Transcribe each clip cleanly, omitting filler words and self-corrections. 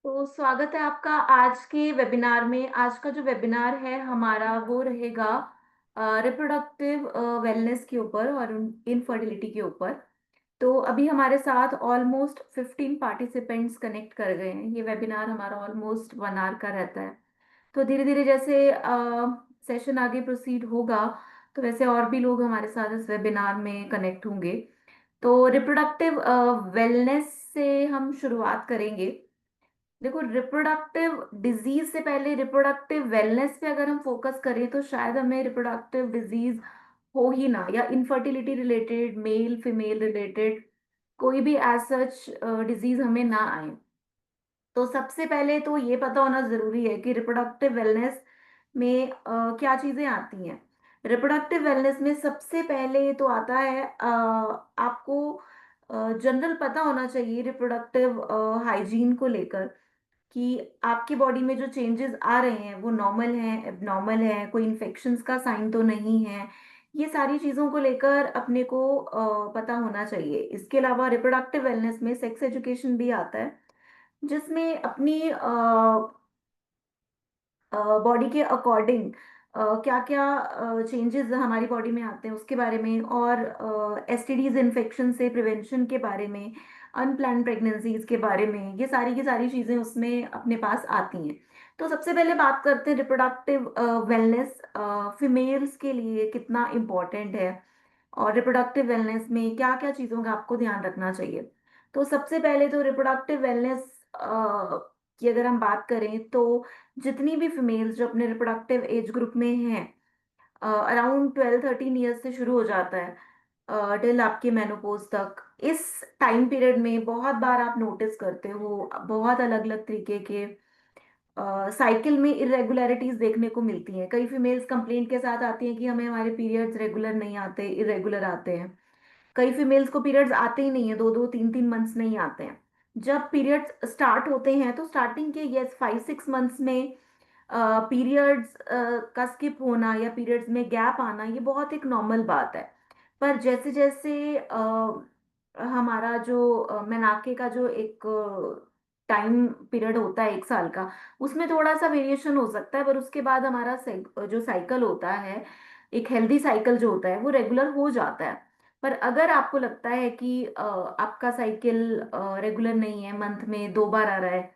तो स्वागत है आपका आज के वेबिनार में। आज का जो वेबिनार है हमारा वो रहेगा रिप्रोडक्टिव वेलनेस के ऊपर और इनफर्टिलिटी के ऊपर। तो अभी हमारे साथ ऑलमोस्ट 15 पार्टिसिपेंट्स कनेक्ट कर गए हैं। ये वेबिनार हमारा ऑलमोस्ट 1 आवर का रहता है। तो धीरे धीरे जैसे सेशन आगे प्रोसीड होगा तो वैसे और भी लोग हमारे साथ इस वेबिनार में कनेक्ट होंगे। तो रिप्रोडक्टिव वेलनेस से हम शुरुआत करेंगे। देखो, रिप्रोडक्टिव डिजीज से पहले रिप्रोडक्टिव वेलनेस पे अगर हम फोकस करें तो शायद हमें रिप्रोडक्टिव डिजीज हो ही ना, या infertility related, male female related कोई भी एज सच डिजीज हमें ना आए। तो सबसे पहले तो ये पता होना जरूरी है कि रिप्रोडक्टिव वेलनेस में क्या चीजें आती हैं। रिप्रोडक्टिव वेलनेस में सबसे पहले तो आता है आपको जनरल पता होना चाहिए रिप्रोडक्टिव हाइजीन को लेकर, कि आपकी बॉडी में जो चेंजेस आ रहे हैं वो नॉर्मल हैं, एबनॉर्मल है, कोई इन्फेक्शंस का साइन तो नहीं है। ये सारी चीज़ों को लेकर अपने को पता होना चाहिए। इसके अलावा रिप्रोडक्टिव वेलनेस में सेक्स एजुकेशन भी आता है, जिसमें अपनी बॉडी के अकॉर्डिंग क्या क्या चेंजेस हमारी बॉडी में आते हैं उसके बारे में, और एसटीडीज इन्फेक्शन से प्रिवेंशन के बारे में, अनप्लान प्रेगनेंसीज के बारे में, ये सारी की सारी चीज़ें उसमें अपने पास आती हैं। तो सबसे पहले बात करते हैं रिप्रोडक्टिव वेलनेस फीमेल्स के लिए कितना इम्पोर्टेंट है, और रिप्रोडक्टिव वेलनेस में क्या क्या चीज़ों का आपको ध्यान रखना चाहिए। तो सबसे पहले तो रिप्रोडक्टिव वेलनेस की अगर हम बात करें तो जितनी भी फीमेल्स जो अपने रिप्रोडक्टिव एज ग्रुप में हैं, अराउंड 12-13 ईयर्स से शुरू हो जाता है टिल आपके मेनोपोज तक। इस टाइम पीरियड में बहुत बार आप नोटिस करते हो बहुत अलग अलग तरीके के साइकिल में इरेगुलरिटीज देखने को मिलती हैं। कई फीमेल्स कंप्लेंट के साथ आती हैं कि हमें हमारे पीरियड्स रेगुलर नहीं आते, इरेगुलर आते हैं। कई फीमेल्स को पीरियड्स आते ही नहीं है, 2-2 3-3 मंथ्स नहीं आते हैं। जब पीरियड्स स्टार्ट होते हैं तो स्टार्टिंग के 5-6 मंथ्स में पीरियड्स का स्किप होना या पीरियड्स में गैप आना ये बहुत एक नॉर्मल बात है। पर जैसे जैसे हमारा जो मेनाके का जो एक टाइम पीरियड होता है 1 साल का, उसमें थोड़ा सा वेरिएशन हो सकता है, पर उसके बाद हमारा जो साइकिल होता है, एक हेल्दी साइकिल जो होता है वो रेगुलर हो जाता है। पर अगर आपको लगता है कि आपका साइकिल रेगुलर नहीं है, मंथ में 2 बार आ रहा है,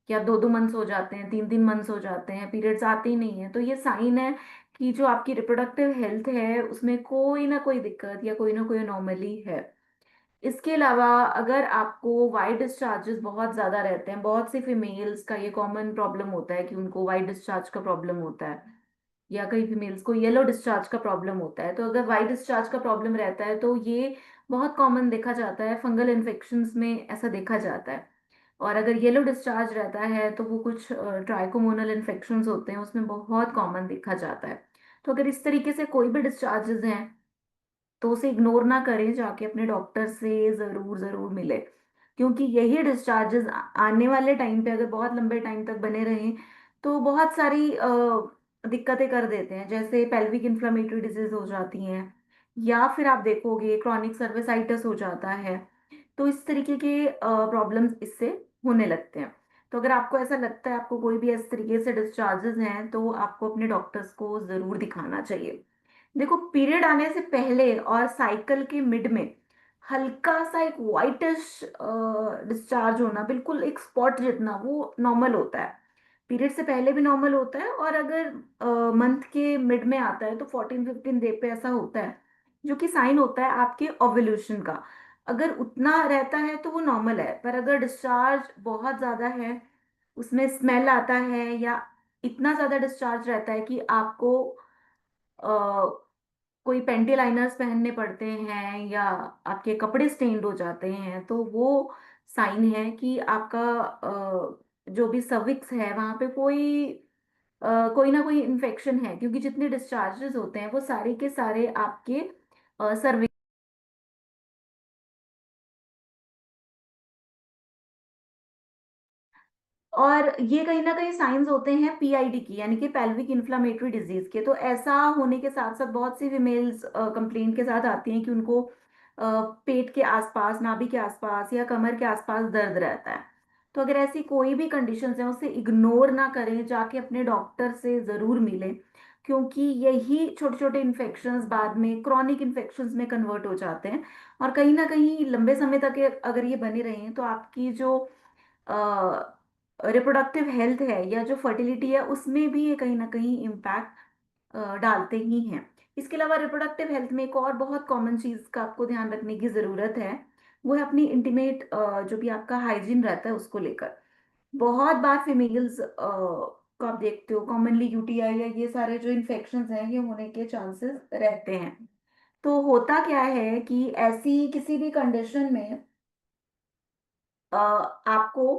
या 2-2 मंथ्स हो जाते हैं, 3-3 मंथ्स हो जाते हैं, पीरियड्स आते ही नहीं है, तो ये साइन है कि जो आपकी रिप्रोडक्टिव हेल्थ है उसमें कोई ना कोई दिक्कत या कोई ना कोई अनोमली है। इसके अलावा अगर आपको वाइट डिस्चार्जेस बहुत ज्यादा रहते हैं, बहुत सी फीमेल्स का ये कॉमन प्रॉब्लम होता है कि उनको वाइट डिस्चार्ज का प्रॉब्लम होता है, या कई फीमेल्स को येलो डिस्चार्ज का प्रॉब्लम होता है। तो अगर वाइट डिस्चार्ज का प्रॉब्लम रहता है तो ये बहुत कॉमन देखा जाता है, फंगल इन्फेक्शंस में ऐसा देखा जाता है। और अगर येलो डिस्चार्ज रहता है तो वो कुछ ट्राइकोमोनल इन्फेक्शंस होते हैं, उसमें बहुत कॉमन देखा जाता है। तो अगर इस तरीके से कोई भी डिस्चार्जेस हैं तो उसे इग्नोर ना करें, जाके अपने डॉक्टर से जरूर जरूर मिले, क्योंकि यही डिस्चार्जेस आने वाले टाइम पे अगर बहुत लंबे टाइम तक बने रहें तो बहुत सारी दिक्कतें कर देते हैं, जैसे पेल्विक इन्फ्लेमेटरी डिजीज हो जाती हैं, या फिर आप देखोगे क्रॉनिक सर्विसाइटिस हो जाता है। तो इस तरीके के प्रॉब्लम्स इससे होने लगते हैं। तो अगर आपको ऐसा लगता है आपको कोई भी इस तरीके से डिस्चार्जेस हैं तो आपको अपने डॉक्टर्स को जरूर दिखाना चाहिए। देखो, पीरियड आने से पहले और साइकिल के मिड में हल्का सा एक वाइटिश डिस्चार्ज होना, बिल्कुल एक स्पॉट जितना, वो नॉर्मल होता है। पीरियड से पहले भी नॉर्मल होता है, और अगर मंथ के मिड में आता है तो 14-15 डे पे ऐसा होता है, जो कि साइन होता है आपके ओव्यूलेशन का। अगर उतना रहता है तो वो नॉर्मल है, पर अगर डिस्चार्ज बहुत ज्यादा है, उसमें स्मेल आता है, या इतना ज्यादा डिस्चार्ज रहता है कि आपको कोई पेंटी लाइनर्स पहनने पड़ते हैं, या आपके कपड़े स्टेन्ड हो जाते हैं, तो वो साइन है कि आपका जो भी सर्विक्स है वहां पे कोई ना कोई इन्फेक्शन है, क्योंकि जितने डिस्चार्जेस होते हैं वो सारे के सारे आपके सर्विक्स। और ये कहीं ना कहीं साइंस होते हैं पीआईडी की, यानी कि पेल्विक इन्फ्लामेटरी डिजीज के। तो ऐसा होने के साथ साथ बहुत सी फीमेल्स कंप्लेंट के साथ आती हैं कि उनको पेट के आसपास, नाभि के आसपास या कमर के आसपास दर्द रहता है। तो अगर ऐसी कोई भी कंडीशंस है उसे इग्नोर ना करें, जाके अपने डॉक्टर से ज़रूर मिलें, क्योंककि यही छोटे छोटे इन्फेक्शंस बाद में क्रॉनिक इन्फेक्शंस में कन्वर्ट हो जाते हैं। और कहीं ना कहीं लंबे समय तक अगर ये बने रहे हैं तो आपकी जो रिप्रोडक्टिव हेल्थ है या जो फर्टिलिटी है उसमें भी ये कहीं ना कहीं इम्पैक्ट डालते ही हैं। इसके अलावा रिप्रोडक्टिव हेल्थ में एक और बहुत कॉमन चीज़ का आपको ध्यान रखने की ज़रूरत है, वो है अपनी इंटीमेट जो भी आपका हाइजीन रहता है उसको लेकर। बहुत बार फीमेल्स को आप देखते हो कॉमनली यूटीआई या ये सारे जो इन्फेक्शंस हैं ये होने के चांसेस रहते हैं। तो होता क्या है कि ऐसी किसी भी कंडीशन में आपको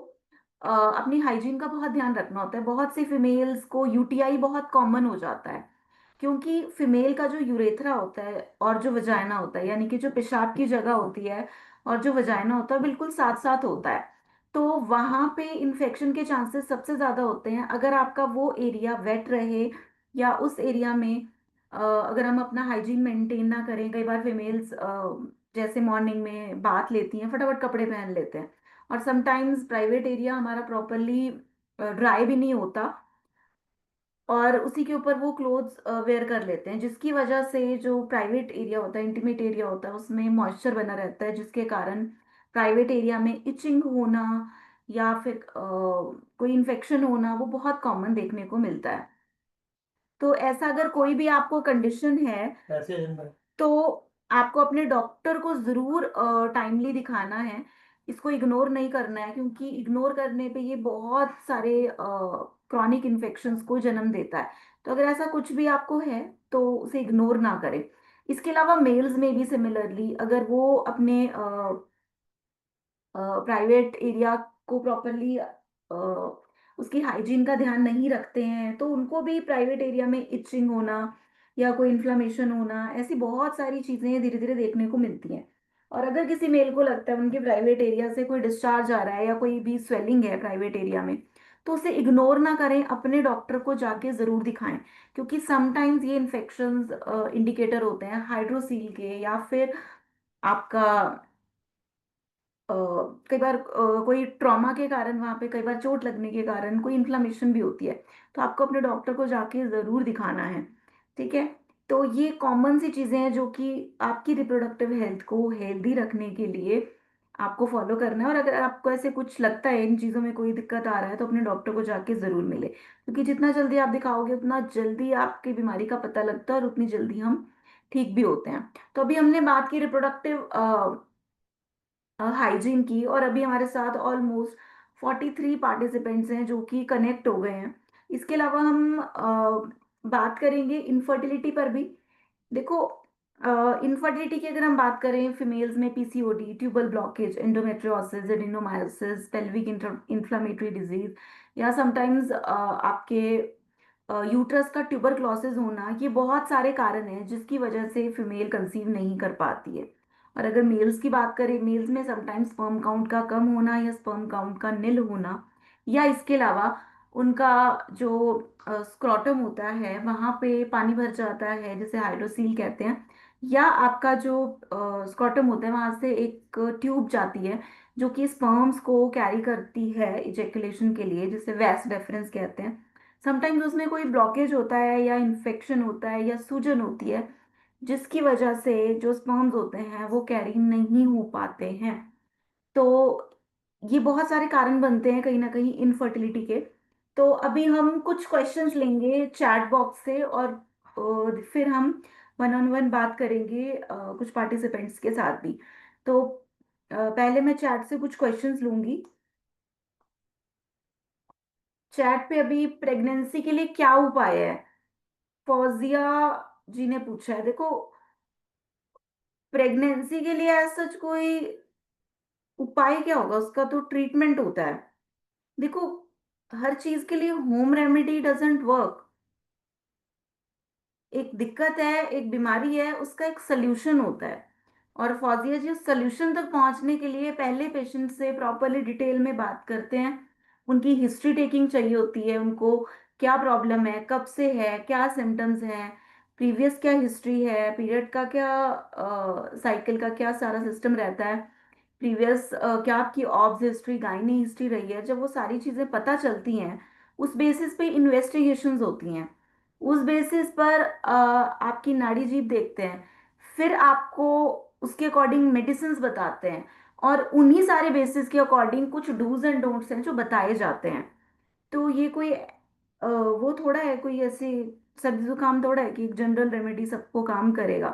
अपनी हाइजीन का बहुत ध्यान रखना होता है। बहुत सी फीमेल्स को यूटीआई बहुत कॉमन हो जाता है, क्योंकि फीमेल का जो यूरेथ्रा होता है और जो वजाइना होता है, यानी कि जो पेशाब की जगह होती है और जो वजाइना होता है बिल्कुल साथ साथ होता है। तो वहां पे इन्फेक्शन के चांसेस सबसे ज्यादा होते हैं अगर आपका वो एरिया वेट रहे, या उस एरिया में अगर हम अपना हाइजीन मेंटेन ना करें। कई बार फीमेल्स जैसे मॉर्निंग में बाथ लेती हैं, फटाफट कपड़े पहन लेते हैं, और समटाइम्स प्राइवेट एरिया हमारा प्रॉपरली ड्राई भी नहीं होता, और उसी के ऊपर वो क्लोथ्स वेयर कर लेते हैं, जिसकी वजह से जो प्राइवेट एरिया होता है, इंटीमेट एरिया होता है, उसमें मॉइस्चर बना रहता है, जिसके कारण प्राइवेट एरिया में इचिंग होना या फिर कोई इन्फेक्शन होना वो बहुत कॉमन देखने को मिलता है। तो ऐसा अगर कोई भी आपको कंडीशन है तो आपको अपने डॉक्टर को जरूर टाइमली दिखाना है। इसको इग्नोर नहीं करना है, क्योंकि इग्नोर करने पे ये बहुत सारे क्रॉनिक इन्फेक्शंस को जन्म देता है। तो अगर ऐसा कुछ भी आपको है तो उसे इग्नोर ना करें। इसके अलावा मेल्स में भी सिमिलरली अगर वो अपने प्राइवेट एरिया को प्रॉपरली उसकी हाइजीन का ध्यान नहीं रखते हैं तो उनको भी प्राइवेट एरिया में इचिंग होना या कोई इन्फ्लामेशन होना, ऐसी बहुत सारी चीजें धीरे धीरे देखने को मिलती हैं। और अगर किसी मेल को लगता है उनके प्राइवेट एरिया से कोई डिस्चार्ज आ रहा है या कोई भी स्वेलिंग है प्राइवेट एरिया में, तो उसे इग्नोर ना करें, अपने डॉक्टर को जाके जरूर दिखाएं। क्योंकि समटाइम्स ये इन्फेक्शंस इंडिकेटर होते हैं हाइड्रोसील के, या फिर आपका अ, कई बार कोई ट्रॉमा के कारण, वहां पे कई बार चोट लगने के कारण कोई इन्फ्लामेशन भी होती है। तो आपको अपने डॉक्टर को जाके जरूर दिखाना है। ठीक है। तो ये कॉमन सी चीजें हैं जो कि आपकी रिप्रोडक्टिव हेल्थ को हेल्दी रखने के लिए आपको फॉलो करना है। और अगर आपको ऐसे कुछ लगता है इन चीजों में कोई दिक्कत आ रहा है तो अपने डॉक्टर को जाके जरूर मिले, क्योंकि जितना जल्दी आप दिखाओगे उतना जल्दी आपकी बीमारी का पता लगता है और उतनी जल्दी हम ठीक भी होते हैं। तो अभी हमने बात की रिप्रोडक्टिव हाइजीन की, और अभी हमारे साथ ऑलमोस्ट 43 पार्टिसिपेंट्स हैं जो कि कनेक्ट हो गए हैं। इसके अलावा हम बात करेंगे इनफर्टिलिटी पर भी। देखो, इनफर्टिलिटी की अगर हम बात करें, फीमेल्स में PCOD, tubal blockage, endometriosis, adenomyosis, pelvic inflammatory disease, या समटाइम्स आपके यूट्रस का ट्यूबरक्लोसिस होना, ये बहुत सारे कारण हैं जिसकी वजह से फीमेल कंसीव नहीं कर पाती है। और अगर मेल्स की बात करें, मेल्स में समटाइम्स स्पर्म काउंट का कम होना या स्पर्म काउंट का निल होना, या इसके अलावा उनका जो स्क्रोटम होता है वहां पे पानी भर जाता है जिसे हाइड्रोसील कहते हैं, या आपका जो स्क्रोटम होता है वहां से एक ट्यूब जाती है जो कि स्पर्म्स को कैरी करती है इजेकुलेशन के लिए, जिसे वैस डेफरेंस कहते हैं। समटाइम्स उसमें कोई ब्लॉकेज होता है या इन्फेक्शन होता है या सूजन होती है, जिसकी वजह से जो स्पर्म्स होते हैं वो कैरी नहीं हो पाते हैं। तो ये बहुत सारे कारण बनते हैं कहीं ना कहीं इनफर्टिलिटी के। तो अभी हम कुछ क्वेश्चंस लेंगे चैट बॉक्स से, और फिर हम वन ऑन वन बात करेंगे कुछ पार्टिसिपेंट्स के साथ भी। तो पहले मैं चैट से कुछ क्वेश्चंस लूंगी। चैट पे अभी प्रेगनेंसी के लिए क्या उपाय है, फौजिया जी ने पूछा है। देखो, प्रेगनेंसी के लिए ऐसा कोई उपाय क्या होगा, उसका तो ट्रीटमेंट होता है। देखो, हर चीज के लिए होम रेमेडी डजंट वर्क। एक दिक्कत है, एक बीमारी है, उसका एक सोल्यूशन होता है। और फौजिया जी उस सोल्यूशन तक पहुंचने के लिए पहले पेशेंट से प्रॉपरली डिटेल में बात करते हैं। उनकी हिस्ट्री टेकिंग चाहिए होती है उनको, क्या प्रॉब्लम है, कब से है, क्या सिम्टम्स हैं, प्रीवियस क्या हिस्ट्री है, पीरियड का क्या साइकिल का क्या सारा सिस्टम रहता है, प्रीवियस क्या आपकी ऑब्स हिस्ट्री, गायनी हिस्ट्री रही है, जब वो सारी चीजें पता चलती हैं, उस बेसिस पे इन्वेस्टिगेशंस होती हैं। उस बेसिस पर आपकी नाड़ी जीभ देखते हैं, फिर आपको उसके अकॉर्डिंग मेडिसिन्स बताते हैं, और उन्हीं सारे बेसिस के अकॉर्डिंग कुछ डूज एंड डोंट्स हैं जो बताए जाते हैं। तो ये कोई वो थोड़ा है, कोई ऐसी सर्दी जुकाम थोड़ा है कि एक जनरल रेमेडी सबको काम करेगा।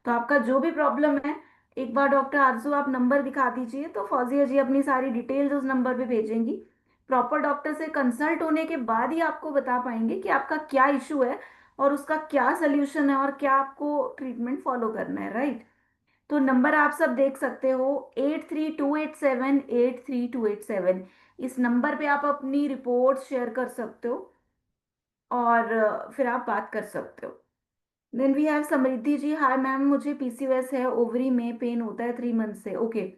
तो आपका जो भी प्रॉब्लम है, एक बार डॉक्टर आरजू आप नंबर दिखा दीजिए, तो फौजिया जी अपनी सारी डिटेल्स उस नंबर पे भेजेंगी। प्रॉपर डॉक्टर से कंसल्ट होने के बाद ही आपको बता पाएंगे कि आपका क्या इशू है और उसका क्या सोल्यूशन है और क्या आपको ट्रीटमेंट फॉलो करना है, राइट। तो नंबर आप सब देख सकते हो, 8328783287। इस नंबर पे आप अपनी रिपोर्ट शेयर कर सकते हो, और फिर आप बात कर सकते हो। Then we have Samriddhi ji. Hi ma'am, मुझे पीसीओएस है, ओवरी में पेन होता है 3 मंथ से। ओके,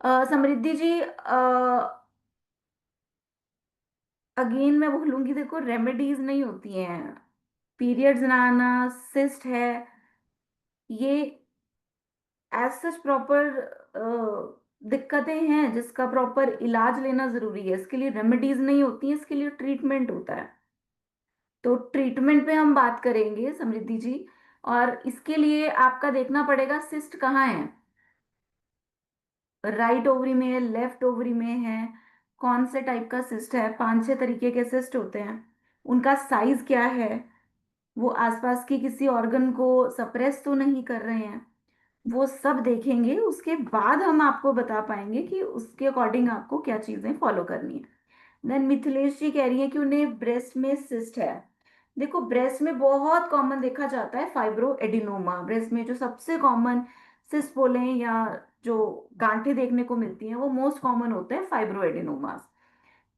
समृद्धि जी, अगेन मैं बोलूंगी, देखो रेमेडीज नहीं होती हैं। पीरियड्स ना आना, सिस्ट है, ये एज सच प्रॉपर दिक्कतें हैं जिसका प्रॉपर इलाज लेना जरूरी है। इसके लिए रेमेडीज नहीं होती है, इसके लिए ट्रीटमेंट होता है। तो ट्रीटमेंट पे हम बात करेंगे समृद्धि जी। और इसके लिए आपका देखना पड़ेगा सिस्ट कहाँ है, राइट ओवरी में है, लेफ्ट ओवरी में है, कौन से टाइप का सिस्ट है। 5-6 तरीके के सिस्ट होते हैं, उनका साइज क्या है, वो आसपास की किसी ऑर्गन को सप्रेस तो नहीं कर रहे हैं, वो सब देखेंगे। उसके बाद हम आपको बता पाएंगे कि उसके अकॉर्डिंग आपको क्या चीजें फॉलो करनी है। देन मिथिलेश जी कह रही है कि उन्हें ब्रेस्ट में सिस्ट है। देखो ब्रेस्ट में बहुत कॉमन देखा जाता है फाइब्रो एडिनोमा। ब्रेस्ट में जो सबसे कॉमन सिस्ट बोले या जो गांठें देखने को मिलती हैं, वो मोस्ट कॉमन होते हैं फाइब्रो एडिनोमास।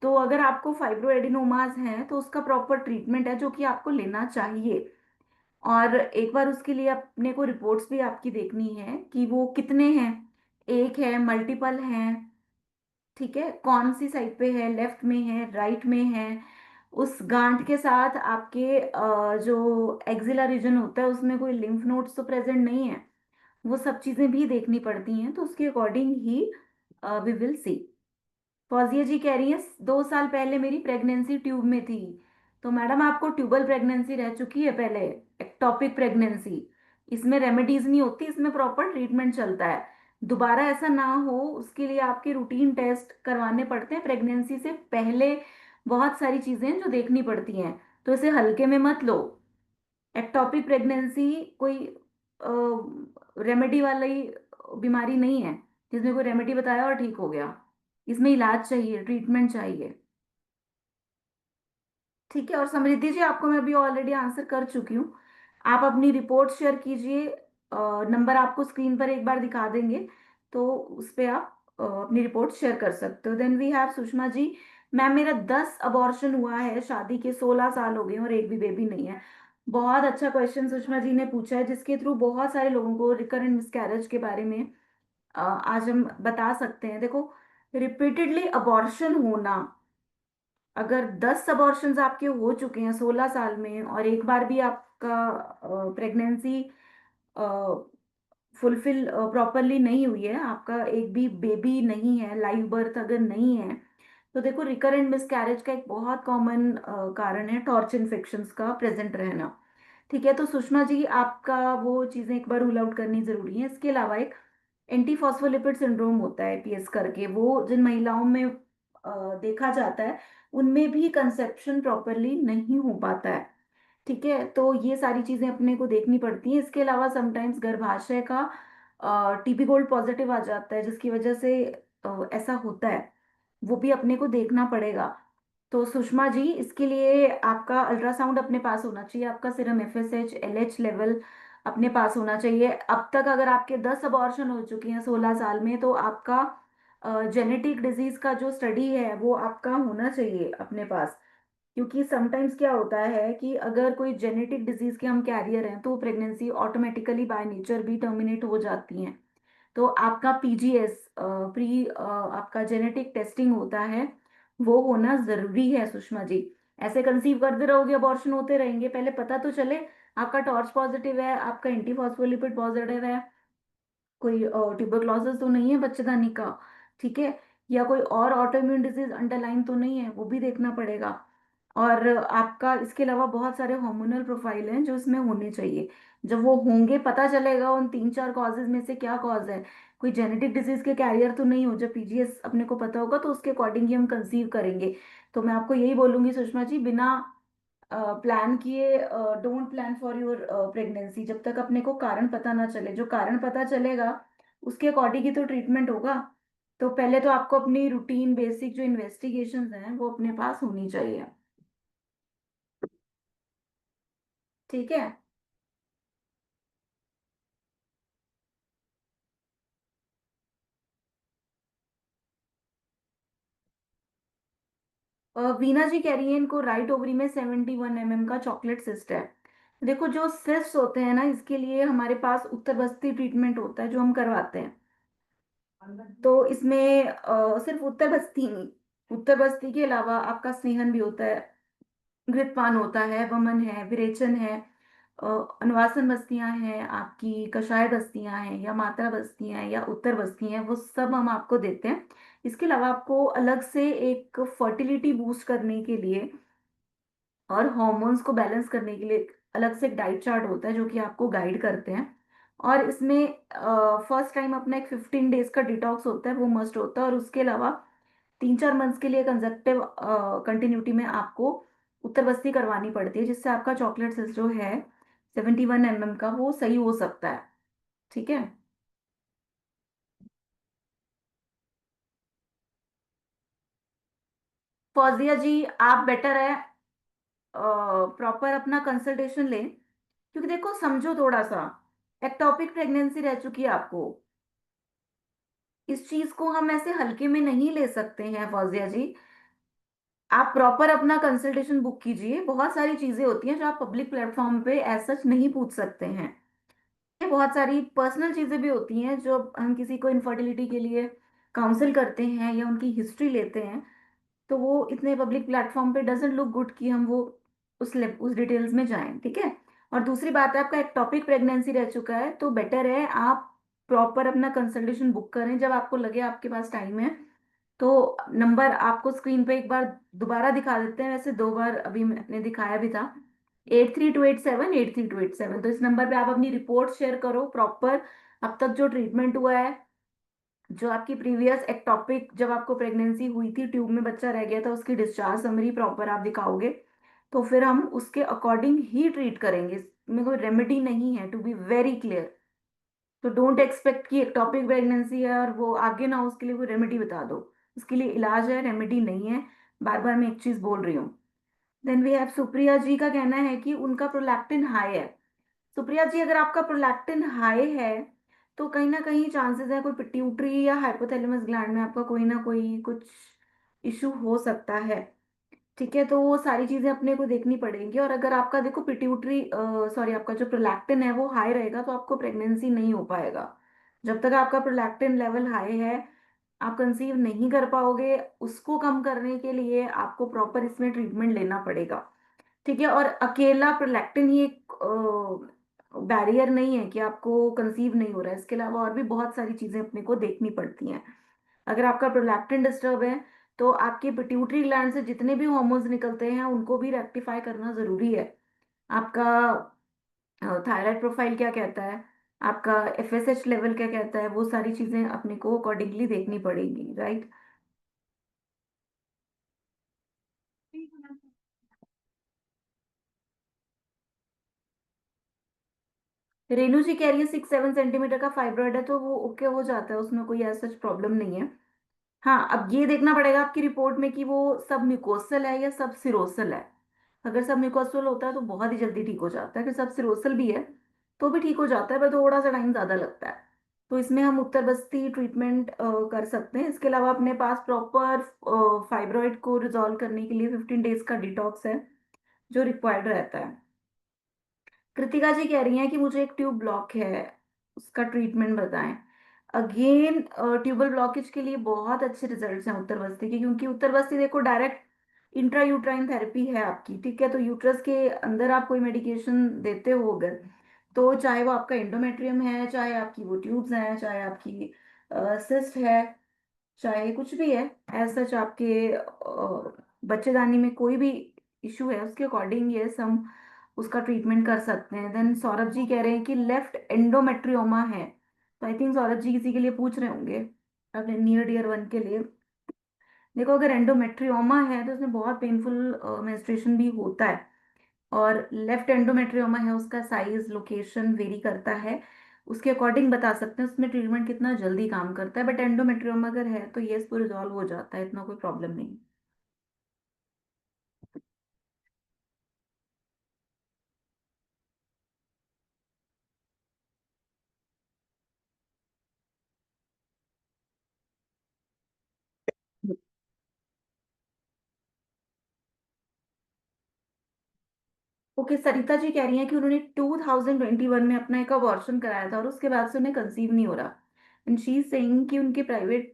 तो अगर आपको फाइब्रो एडिनोमास हैं तो उसका प्रॉपर ट्रीटमेंट है जो कि आपको लेना चाहिए। और एक बार उसके लिए अपने को रिपोर्ट्स भी आपकी देखनी है कि वो कितने हैं, एक है, मल्टीपल हैं, ठीक है, कौन सी साइड पे है, लेफ्ट में है, राइट में है। उस गांठ के साथ आपके जो एक्सिला रीजन होता है उसमें कोई लिम्फ नोड्स तो प्रेजेंट नहीं है। वो सब चीजें भी देखनी पड़ती हैं, तो उसके अकॉर्डिंग ही we will see. Fauzia ji कह रही है 2 साल पहले मेरी प्रेगनेंसी ट्यूब में थी। तो मैडम आपको ट्यूबल प्रेगनेंसी रह चुकी है पहले, एक्टॉपिक प्रेगनेंसी। इसमें रेमेडीज नहीं होती, इसमें प्रॉपर ट्रीटमेंट चलता है। दोबारा ऐसा ना हो उसके लिए आपके रूटीन टेस्ट करवाने पड़ते हैं प्रेगनेंसी से पहले। बहुत सारी चीजें हैं जो देखनी पड़ती हैं, तो इसे हल्के में मत लो। एक्टॉपिक प्रेगनेंसी कोई रेमेडी वाली बीमारी नहीं है जिसमें कोई रेमेडी बताया और ठीक हो गया। इसमें इलाज चाहिए, ट्रीटमेंट चाहिए। ठीक है, और समृद्धि जी आपको मैं अभी ऑलरेडी आंसर कर चुकी हूँ। आप अपनी रिपोर्ट शेयर कीजिए, नंबर आपको स्क्रीन पर एक बार दिखा देंगे, तो उस पे आप अपनी रिपोर्ट शेयर कर सकते हो। Then we have Sushma ji. Ma'am मेरा 10 अबॉर्शन हुआ है, शादी के 16 साल हो गए और एक भी बेबी नहीं है। बहुत अच्छा क्वेश्चन सुषमा जी ने पूछा है, जिसके थ्रू बहुत सारे लोगों को रिकरेंट मिसकैरेज के बारे में आज हम बता सकते हैं। देखो, रिपीटेडली अबॉर्शन होना, अगर 10 अबॉर्शंस आपके हो चुके हैं 16 साल में और एक बार भी आपका प्रेगनेंसी फुलफिल प्रॉपरली नहीं हुई है, आपका एक भी बेबी नहीं है, लाइव बर्थ अगर नहीं है, तो देखो रिकरेंट मिसकैरेज का एक बहुत कॉमन कारण है टॉर्च इन्फेक्शंस का प्रेजेंट रहना। ठीक है, तो सुषमा जी आपका वो चीजें एक बार रूल आउट करनी जरूरी है। इसके अलावा एक एंटी फॉस्फोलिपिड सिंड्रोम होता है, पीएस करके, वो जिन महिलाओं में देखा जाता है, उनमें भी कंसेप्शन प्रॉपरली नहीं हो पाता है। ठीक है, तो ये सारी चीजें अपने को देखनी पड़ती हैं। इसके अलावा समटाइम्स गर्भाशय का टीबी गोल्ड पॉजिटिव आ जाता है, जिसकी वजह से ऐसा होता है, वो भी अपने को देखना पड़ेगा। तो सुषमा जी, इसके लिए आपका अल्ट्रासाउंड अपने पास होना चाहिए, आपका सीरम एफएसएच एलएच लेवल अपने पास होना चाहिए। अब तक अगर आपके 10 अबॉर्शन हो चुकी हैं 16 साल में, तो आपका जेनेटिक डिजीज का जो स्टडी है वो आपका होना चाहिए अपने पास। क्योंकि समटाइम्स क्या होता है कि अगर कोई जेनेटिक डिजीज के हम कैरियर हैं, तो प्रेगनेंसी ऑटोमेटिकली बाय नेचर भी टर्मिनेट हो जाती हैं। तो आपका पीजीएस प्री आपका जेनेटिक टेस्टिंग होता है, वो होना जरूरी है सुषमा जी। ऐसे कंसीव करते रहोगे, अबॉर्शन होते रहेंगे, पहले पता तो चले आपका टॉर्च पॉजिटिव है, आपका एंटी फॉस्फोलिपिड पॉजिटिव है, कोई ट्यूबरक्लोसिस तो नहीं है बच्चेदानी का, ठीक है, या कोई और ऑटोइम्यून डिजीज अंडरलाइन तो नहीं है, वो भी देखना पड़ेगा। और आपका इसके अलावा बहुत सारे हार्मोनल प्रोफाइल हैं जो इसमें होने चाहिए। जब वो होंगे पता चलेगा उन तीन चार कॉजेज में से क्या कॉज है। कोई जेनेटिक डिजीज के कैरियर तो नहीं हो, जब पीजीएस अपने को पता होगा तो उसके अकॉर्डिंग ही हम कंसीव करेंगे। तो मैं आपको यही बोलूंगी सुषमा जी, बिना प्लान किए don't plan for your pregnancy, जब तक अपने को कारण पता ना चले। जो कारण पता चलेगा उसके अकॉर्डिंग ही तो ट्रीटमेंट होगा। तो पहले तो आपको अपनी रूटीन बेसिक जो इन्वेस्टिगेशंस हैं वो अपने पास होनी चाहिए। ठीक है। वीना जी कह रही है इनको राइट ओवरी में 71 mm का चॉकलेट सिस्ट है। देखो जो सिस्ट होते हैं ना, इसके लिए हमारे पास उत्तर बस्ती ट्रीटमेंट होता है जो हम करवाते हैं। तो इसमें सिर्फ उत्तर बस्ती नहीं, उत्तर बस्ती के अलावा आपका स्नेहन भी होता है, घृतपान होता है, वमन है, विरेचन है, अ, अनुवासन बस्तियां हैं, आपकी कषाय बस्तियां हैं, या मात्रा बस्तियां हैं, या उत्तर बस्ती हैं, वो सब हम आपको देते हैं। इसके अलावा आपको अलग से एक फर्टिलिटी बूस्ट करने के लिए और हॉर्मोन्स को बैलेंस करने के लिए एक अलग से एक डाइट चार्ट होता है जो कि आपको गाइड करते हैं। और इसमें फर्स्ट टाइम अपना एक 15 डेज का डिटॉक्स होता है, वो मस्ट होता है। और उसके अलावा 3-4 मंथ्स के लिए कंजक्टिव कंटिन्यूटी में आपको उत्तर बस्ती करवानी पड़ती है, जिससे आपका चॉकलेट सिस्ट जो है 71 mm का वो सही हो सकता है। ठीक है। फौजिया जी, आप बेटर है प्रॉपर अपना कंसल्टेशन लें, क्योंकि देखो समझो थोड़ा सा, एक्टोपिक प्रेगनेंसी रह चुकी है आपको। इस चीज को हम ऐसे हल्के में नहीं ले सकते हैं फौजिया जी। आप प्रॉपर अपना कंसल्टेशन बुक कीजिए। बहुत सारी चीजें होती हैं जो आप पब्लिक प्लेटफॉर्म पे एज सच नहीं पूछ सकते हैं। ये बहुत सारी पर्सनल चीजें भी होती हैं जो हम किसी को इनफर्टिलिटी के लिए काउंसिल करते हैं या उनकी हिस्ट्री लेते हैं, तो वो इतने पब्लिक प्लेटफॉर्म पे डजेंट लुक गुड कि हम वो उस डिटेल्स में जाएं। ठीक है। और दूसरी बात है, आपका एक टॉपिक प्रेगनेंसी रह चुका है, तो बेटर है आप प्रॉपर अपना कंसल्टेशन बुक करें जब आपको लगे आपके पास टाइम है। तो नंबर आपको स्क्रीन पे एक बार दोबारा दिखा देते हैं, वैसे 2 बार अभी मैंने दिखाया भी था। 8328783287, तो इस नंबर पे आप अपनी रिपोर्ट शेयर करो प्रॉपर, अब तक जो ट्रीटमेंट हुआ है, जो आपकी प्रीवियस एक्टॉपिक जब आपको प्रेगनेंसी हुई थी ट्यूब में बच्चा रह गया था उसकी डिस्चार्ज समरी प्रॉपर आप दिखाओगे, तो फिर हम उसके अकॉर्डिंग ही ट्रीट करेंगे। इसमें कोई रेमेडी नहीं है, टू बी वेरी क्लियर। तो डोंट एक्सपेक्ट कि एक्टॉपिक प्रेगनेंसी है और वो आगे ना हो उसके लिए कोई रेमेडी बता दो। इसके लिए इलाज है, रेमेडी नहीं है। बार बार मैं एक चीज बोल रही हूँ। देन वी हैव सुप्रिया जी का कहना है कि उनका प्रोलैक्टिन हाई है। सुप्रिया जी, अगर आपका प्रोलैक्टिन हाई है तो कहीं ना कहीं चांसेस है कोई पिट्यूटरी या हाइपोथैलेमस ग्लैंड में आपका कोई ना कोई कुछ इशू हो सकता है। ठीक है, तो वो सारी चीजें अपने को देखनी पड़ेंगी। और अगर आपका देखो पिट्यूटरी सॉरी आपका जो प्रोलैक्टिन है वो हाई रहेगा तो आपको प्रेगनेंसी नहीं हो पाएगा। जब तक आपका प्रोलैक्टिन लेवल हाई है आप कंसीव नहीं कर पाओगे। उसको कम करने के लिए आपको प्रॉपर इसमें ट्रीटमेंट लेना पड़ेगा। ठीक है। और अकेला प्रोलैक्टिन ही एक बैरियर नहीं है कि आपको कंसीव नहीं हो रहा है, इसके अलावा और भी बहुत सारी चीजें अपने को देखनी पड़ती हैं। अगर आपका प्रोलैक्टिन डिस्टर्ब है तो आपके पिट्यूटरी ग्लैंड से जितने भी हॉर्मोन्स निकलते हैं उनको भी रेक्टिफाई करना जरूरी है। आपका थायराइड प्रोफाइल क्या कहता है, आपका एफएसएच लेवल क्या कहता है, वो सारी चीजें अपने को अकॉर्डिंगली देखनी पड़ेगी, राइट। रेनू जी कह रही है 6-7 सेंटीमीटर का फाइब्रॉइड है तो वो ओके हो जाता है, उसमें कोई ऐसा प्रॉब्लम नहीं है। हाँ, अब ये देखना पड़ेगा आपकी रिपोर्ट में कि वो सब म्यूकोसल है या सब सिरोसल है। अगर सब म्यूकोसल होता है तो बहुत ही जल्दी ठीक हो जाता है, अगर सब सिरोसल भी है तो भी ठीक हो जाता है, पर थोड़ा सा टाइम ज्यादा लगता है। तो इसमें हम उत्तर बस्ती ट्रीटमेंट कर सकते हैं। इसके अलावा अपने पास प्रॉपर फाइब्रॉइड को रिजॉल्व करने के लिए 15 डेज का डिटॉक्स है जो रिक्वायर्ड रहता है। कृतिका जी कह रही हैं कि मुझे एक ट्यूब ब्लॉक है, उसका ट्रीटमेंट बताएं। अगेन ट्यूबल ब्लॉकेज के लिए बहुत अच्छे रिजल्ट्स हैं उत्तर बस्ती के, क्योंकि उत्तर बस्ती देखो डायरेक्ट इंट्रा यूट्राइन थेरेपी है आपकी। ठीक है, तो यूट्रस के अंदर आप कोई मेडिकेशन देते हो अगर, तो चाहे वो आपका एंडोमेट्रियम है, चाहे आपकी वो ट्यूब्स हैं, चाहे आपकी सिस्ट है, चाहे कुछ भी है, एज सच आपके बच्चेदानी में कोई भी इशू है, उसके अकॉर्डिंग ये हम उसका ट्रीटमेंट कर सकते हैं। देन सौरभ जी कह रहे हैं कि लेफ्ट एंडोमेट्रियोमा है। तो आई थिंक सौरभ जी किसी के लिए पूछ रहे होंगे, अपने नियर डियर वन के लिए। देखो, अगर एंडोमेट्रियोमा है तो उसमें बहुत पेनफुल मेंस्ट्रुएशन भी होता है। और लेफ्ट एंडोमेट्रियोमा है, उसका साइज लोकेशन वेरी करता है, उसके अकॉर्डिंग बता सकते हैं उसमें ट्रीटमेंट कितना जल्दी काम करता है। बट एंडोमेट्रियोमा अगर है तो ये इसको रिजॉल्व हो जाता है, इतना कोई प्रॉब्लम नहीं। ओके, सरिता जी कह रही हैं कि उन्होंने 2021 में अपना एक अबॉर्शन कराया था और उसके बाद से उन्हें कंसीव नहीं हो रहा। एंड शी इज सेइंग कि उनके प्राइवेट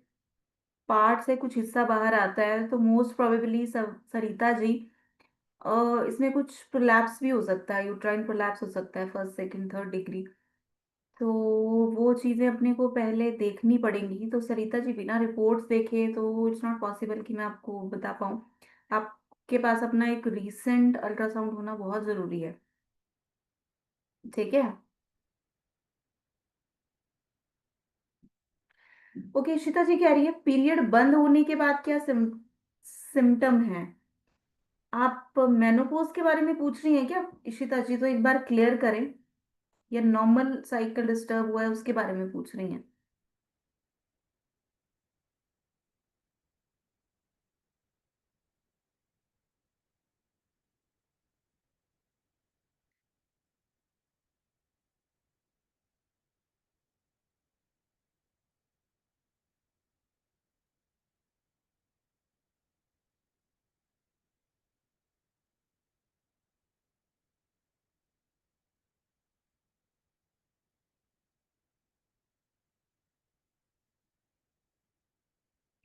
पार्ट से कुछ हिस्सा बाहर आता है, तो मोस्ट प्रोबेबली सरिता जी, इसमें कुछ प्रोलैप्स भी हो सकता है, यूट्राइन प्रोलैप्स हो सकता है, फर्स्ट सेकंड थर्ड डिग्री। तो वो चीज़ें अपने को पहले देखनी पड़ेंगी। तो सरिता जी, बिना रिपोर्ट्स देखे तो इट्स नॉट पॉसिबल कि मैं आपको बता पाऊँ। आपके पास अपना एक रीसेंट अल्ट्रासाउंड होना बहुत ज़रूरी है। ठीक है। ओके, इशिता जी कह रही है पीरियड बंद होने के बाद क्या सिम्टम है। आप मेनोपॉज के बारे में पूछ रही हैं क्या इशिता जी? तो एक बार क्लियर करें, या नॉर्मल साइकिल डिस्टर्ब हुआ है उसके बारे में पूछ रही हैं?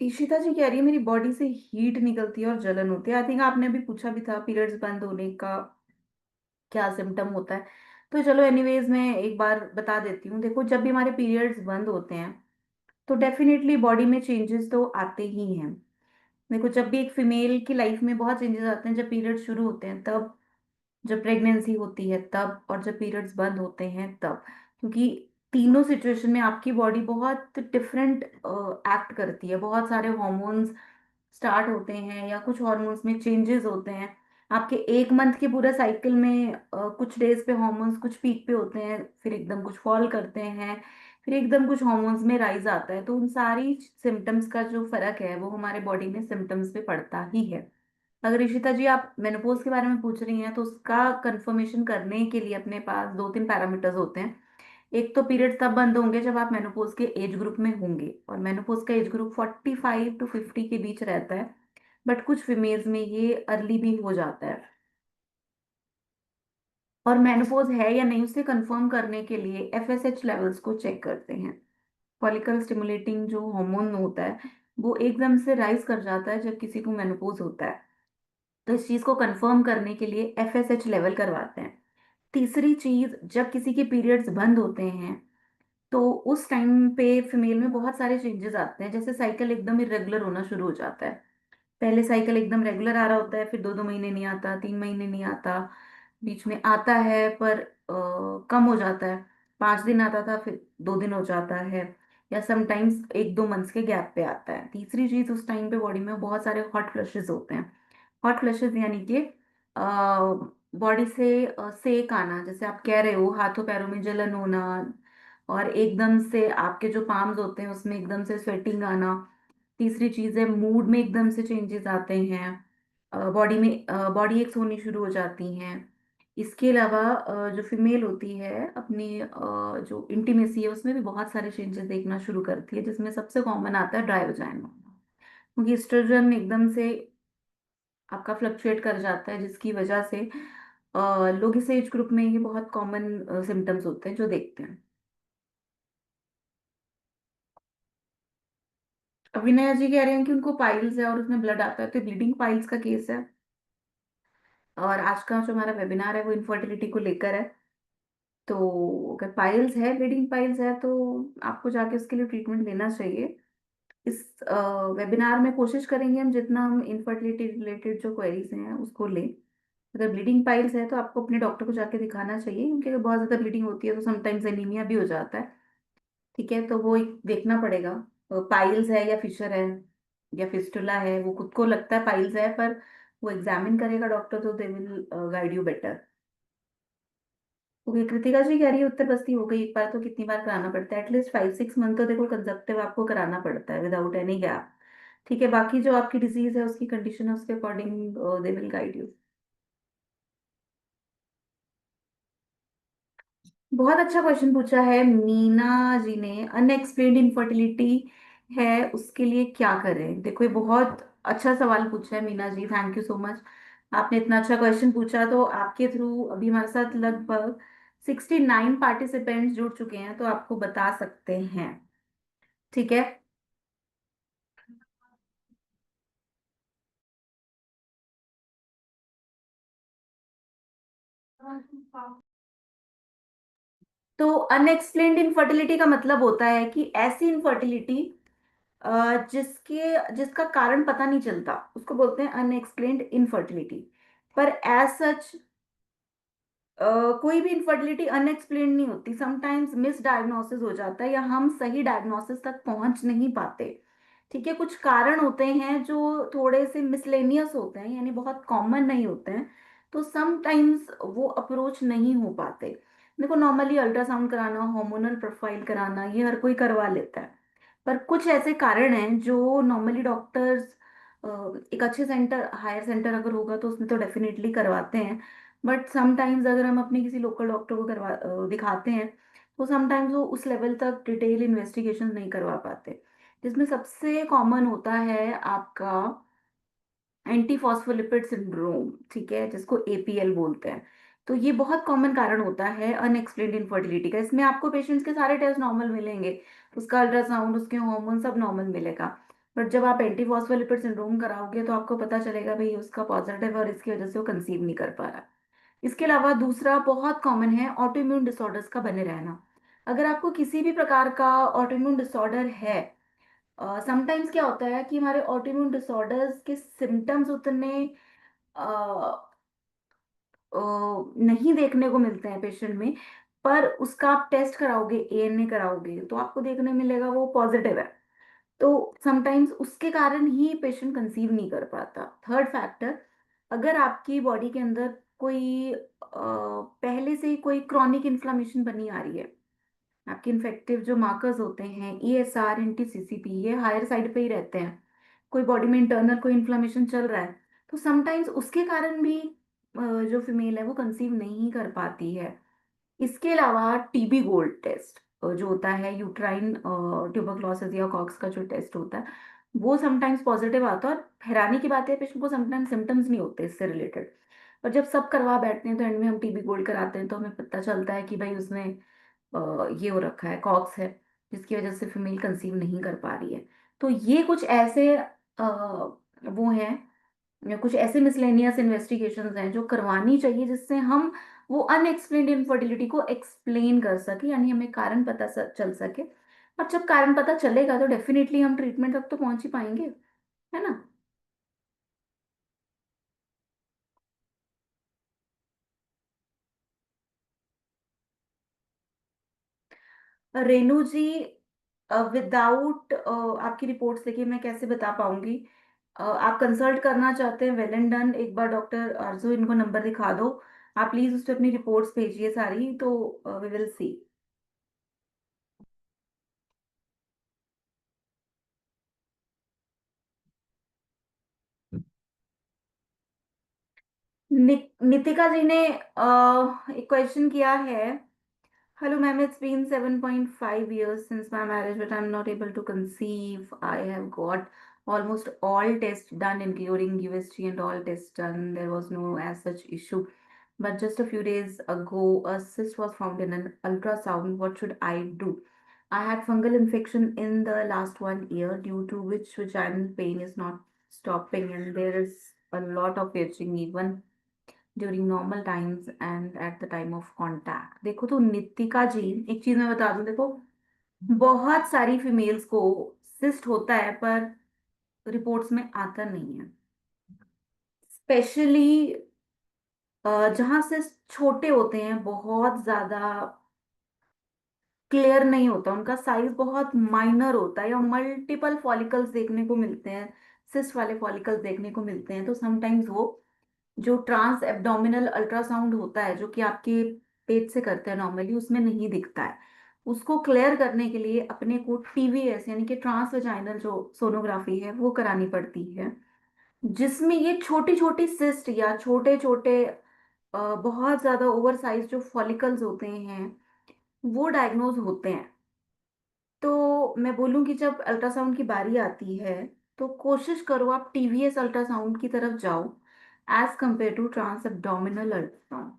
ईशिता जी कह रही है मेरी बॉडी से हीट निकलती है और जलन होती है। आई थिंक आपने अभी पूछा भी था पीरियड्स बंद होने का क्या सिम्टम होता है। तो चलो एनीवेज मैं एक बार बता देती हूँ। देखो, जब भी हमारे पीरियड्स बंद होते हैं तो डेफिनेटली बॉडी में चेंजेस तो आते ही हैं। देखो, जब भी एक फीमेल की लाइफ में बहुत चेंजेस आते हैं, जब पीरियड शुरू होते हैं तब, जब प्रेगनेंसी होती है तब, और जब पीरियड्स बंद होते हैं तब। क्योंकि तीनों सिचुएशन में आपकी बॉडी बहुत डिफरेंट एक्ट करती है। बहुत सारे हॉर्मोन्स स्टार्ट होते हैं या कुछ हॉर्मोन्स में चेंजेस होते हैं। आपके एक मंथ के पूरे साइकिल में कुछ डेज पे हॉर्मोन्स कुछ पीक पे होते हैं, फिर एकदम कुछ फॉल करते हैं, फिर एकदम कुछ हॉर्मोन्स में राइज आता है। तो उन सारी सिम्टम्स का जो फर्क है वो हमारे बॉडी में सिम्टम्स पे पड़ता ही है। अगर इशिता जी आप मेनोपॉज के बारे में पूछ रही हैं तो उसका कंफर्मेशन करने के लिए अपने पास दो तीन पैरामीटर्स होते हैं। एक तो पीरियड तब बंद होंगे जब आप मेनोपॉज के एज ग्रुप में होंगे, और मेनोपॉज का एज ग्रुप 45 to 50 के बीच रहता है। बट कुछ फीमेल्स में ये अर्ली भी हो जाता है। और मेनोपॉज है या नहीं उसे कंफर्म करने के लिए एफएसएच लेवल्स को चेक करते हैं। फॉलिकल स्टिमुलेटिंग जो हार्मोन होता है वो एकदम से राइज कर जाता है जब किसी को मेनोपॉज होता है। तो इस चीज को कंफर्म करने के लिए एफएसएच लेवल करवाते हैं। तीसरी चीज, जब किसी के पीरियड्स बंद होते हैं तो उस टाइम पे फीमेल में बहुत सारे चेंजेस आते हैं। जैसे साइकिल एकदम इरेगुलर होना शुरू हो जाता है। पहले साइकिल एकदम रेगुलर आ रहा होता है, फिर 2-2 महीने नहीं आता, 3 महीने नहीं आता, बीच में आता है पर कम हो जाता है। 5 दिन आता था, फिर 2 दिन हो जाता है, या समटाइम्स 1-2 मंथ्स के गैप पे आता है। तीसरी चीज, उस टाइम पे बॉडी में बहुत सारे हॉट फ्लशेस होते हैं। हॉट फ्लशेस यानी कि बॉडी से सेक आना, जैसे आप कह रहे हो हाथों पैरों में जलन होना, और एकदम से आपके जो पाम्स होते हैं उसमें एकदम से स्वेटिंग आना। तीसरी चीज है, मूड में एकदम से चेंजेस आते हैं, बॉडी में बॉडी एक्स होनी शुरू हो जाती हैं। इसके अलावा जो फीमेल होती है अपनी जो इंटीमेसी है उसमें भी बहुत सारे चेंजेस देखना शुरू करती है, जिसमें सबसे कॉमन आता है ड्राई वजाइना। क्योंकि एस्ट्रोजन एकदम से आपका फ्लक्चुएट कर जाता है, जिसकी वजह से लोग इस एज ग्रुप में ये बहुत कॉमन सिम्टम्स होते हैं जो देखते हैं। अभिनय जी कह रहे हैं कि उनको पाइल्स है और उसमें ब्लड आता है, तो ब्लीडिंग पाइल्स का केस है। और आज का जो हमारा वेबिनार है वो इनफर्टिलिटी को लेकर है। तो अगर पाइल्स है, ब्लीडिंग पाइल्स है, तो आपको जाके उसके लिए ट्रीटमेंट लेना चाहिए। इस वेबिनार में कोशिश करेंगे हम जितना हम इनफर्टिलिटी रिलेटेड जो क्वेरीज हैं उसको लें। अगर ब्लीडिंग पाइल्स है तो आपको अपने डॉक्टर को जाके दिखाना चाहिए, क्योंकि अगर बहुत ज़्यादा ब्लीडिंग होती है तो समटाइम्स एनीमिया भी हो जाता है। ठीक है, तो वो एक देखना पड़ेगा पाइल्स है या फिशर है या फिस्टुला है। वो खुद को लगता है पाइल्स है, पर वो एग्जामिन करेगा डॉक्टर, तो they will guide you better. Okay, Kritika ji कह रही है उत्तर बस्ती हो गई एक बार तो कितनी बार कराना पड़ता है? एटलीस्ट 5-6 मंथ तो देखो कंजप्टिव आपको कराना पड़ता है विदाउट एनी गैप। ठीक है, बाकी जो आपकी डिजीज है उसकी कंडीशन है उसके according they will guide you. बहुत अच्छा क्वेश्चन पूछा है मीना जी ने। अनएक्सप्लेन्ड इनफर्टिलिटी है, उसके लिए क्या करें? देखो ये बहुत अच्छा सवाल पूछा है Meena ji, thank you so much. आपने इतना अच्छा क्वेश्चन पूछा, तो आपके थ्रू अभी हमारे साथ लगभग 69 पार्टिसिपेंट्स जुड़ चुके हैं, तो आपको बता सकते हैं। ठीक है, तो अनएक्सप्लेन्ड इनफर्टिलिटी का मतलब होता है कि ऐसी इनफर्टिलिटी जिसका कारण पता नहीं चलता, उसको बोलते हैं अनएक्सप्लेन्ड इनफर्टिलिटी। पर एज सच कोई भी इनफर्टिलिटी अनएक्सप्लेन नहीं होती। समटाइम्स मिस डायग्नोसिस हो जाता है या हम सही डायग्नोसिस तक पहुंच नहीं पाते। ठीक है, कुछ कारण होते हैं जो थोड़े से मिसलेनियस होते हैं, यानी बहुत कॉमन नहीं होते हैं, तो समटाइम्स वो अप्रोच नहीं हो पाते। देखो नॉर्मली अल्ट्रासाउंड कराना, हार्मोनल प्रोफाइल कराना, ये हर कोई करवा लेता है। पर कुछ ऐसे कारण हैं जो नॉर्मली डॉक्टर्स एक अच्छे सेंटर, हायर सेंटर अगर होगा तो उसमें तो डेफिनेटली करवाते हैं। बट समटाइम्स अगर हम अपने किसी लोकल डॉक्टर को दिखाते हैं, तो समटाइम्स वो उस लेवल तक डिटेल इन्वेस्टिगेशन नहीं करवा पाते। जिसमें सबसे कॉमन होता है आपका एंटी फॉस्फोलिपिड सिंड्रोम, ठीक है, जिसको एपीएल बोलते हैं। तो ये बहुत कॉमन कारण होता है अनएक्सप्लेन्ड इनफर्टिलिटी का। इसमें आपको पेशेंट्स के सारे टेस्ट नॉर्मल मिलेंगे, उसका अल्ट्रासाउंड, उसके हार्मोन सब नॉर्मल मिलेगा। बट जब आप एंटी फॉस्फोलिपिड सिंड्रोम कराओगे तो आपको पता चलेगा भाई उसका पॉजिटिव है और इसकी वजह से वो कंसीव नहीं कर पा रहा। इसके अलावा दूसरा बहुत कॉमन है ऑटोइम्यून डिसऑर्डर्स का बने रहना। अगर आपको किसी भी प्रकार का ऑटोइम्यून डिसऑर्डर है, समटाइम्स क्या होता है कि हमारे ऑटोइम्यून डिसऑर्डर्स के सिम्टम्स उतने अ, नहीं देखने को मिलते हैं पेशेंट में, पर उसका आप टेस्ट कराओगे, एएनए कराओगे, तो आपको देखने मिलेगा वो पॉजिटिव है। तो समटाइम्स उसके कारण ही पेशेंट कंसीव नहीं कर पाता। थर्ड फैक्टर, अगर आपकी बॉडी के अंदर कोई पहले से ही कोई क्रॉनिक इन्फ्लामेशन बनी आ रही है, आपके इन्फेक्टिव जो मार्कर्स होते हैं ईएसआर, एनटीसीसीपी, ये हायर साइड पे ही रहते हैं, कोई बॉडी में इंटरनल कोई इन्फ्लामेशन चल रहा है, तो समटाइम्स उसके कारण भी जो फीमेल है वो कंसीव नहीं कर पाती है। इसके अलावा टीबी गोल्ड टेस्ट जो होता है, यूट्राइन ट्यूबरक्लोसिस या कॉक्स का जो टेस्ट होता है, वो समटाइम्स पॉजिटिव आता है। और हैरानी की बात है, पेशेंट को समटाइम्स सिम्टम्स नहीं होते इससे रिलेटेड, पर जब सब करवा बैठते हैं तो एंड में हम टीबी गोल्ड कराते हैं तो हमें पता चलता है कि भाई उसने ये हो रखा है, कॉक्स है, जिसकी वजह से फीमेल कंसीव नहीं कर पा रही है। तो ये कुछ ऐसे वो हैं, या कुछ ऐसे मिसलेनियस इन्वेस्टिगेशंस हैं जो करवानी चाहिए, जिससे हम वो अनएक्सप्लेन्ड इनफर्टिलिटी को एक्सप्लेन कर सके, यानी हमें कारण पता चल सके। और जब कारण पता चलेगा तो डेफिनेटली हम ट्रीटमेंट तक तो पहुंच ही पाएंगे, है ना। रेनू जी, विदाउट आपकी रिपोर्ट्स देखिए मैं कैसे बता पाऊंगी। आप कंसल्ट करना चाहते हैं, वेल एंड डन। एक बार डॉक्टर आरजू इनको नंबर दिखा दो, आप प्लीज उस पर अपनी रिपोर्ट्स भेजिए सारी, तो वी विल सी। नितिका जी ने एक क्वेश्चन किया है। Hello, ma'am. It's been 7.5 years since my marriage, but I'm not able to conceive. I have got almost all tests done, including USG and all tests done. There was no as such issue. But just a few days ago, a cyst was found in an ultrasound. What should I do? I had fungal infection in the last 1 year, due to which vaginal pain is not stopping, and there is a lot of itching even during normal times and at the time of contact. देखो तो नितिका जी, एक चीज मैं बता दूं, देखो बहुत सारी फीमेल्स को सिस्ट होता है पर रिपोर्ट्स में आता नहीं है। स्पेशली जहां से छोटे होते हैं, बहुत ज्यादा क्लियर नहीं होता, उनका साइज बहुत माइनर होता है, या मल्टीपल फॉलिकल्स देखने को मिलते हैं, सिस्ट वाले फॉलिकल्स देखने को मिलते हैं, तो समटाइम्स वो जो ट्रांस एब्डोमिनल अल्ट्रासाउंड होता है जो कि आपके पेट से करते हैं नॉर्मली, उसमें नहीं दिखता है। उसको क्लियर करने के लिए अपने को टीवीएस यानी कि ट्रांस वेजाइनल जो सोनोग्राफी है वो करानी पड़ती है, जिसमें ये छोटी छोटी सिस्ट या छोटे छोटे बहुत ज्यादा ओवर साइज जो फॉलिकल्स होते हैं वो डायग्नोज होते हैं। तो मैं बोलूँ कि जब अल्ट्रासाउंड की बारी आती है तो कोशिश करो आप टीवीएस अल्ट्रासाउंड की तरफ जाओ as compare to trans abdominal ultrasound.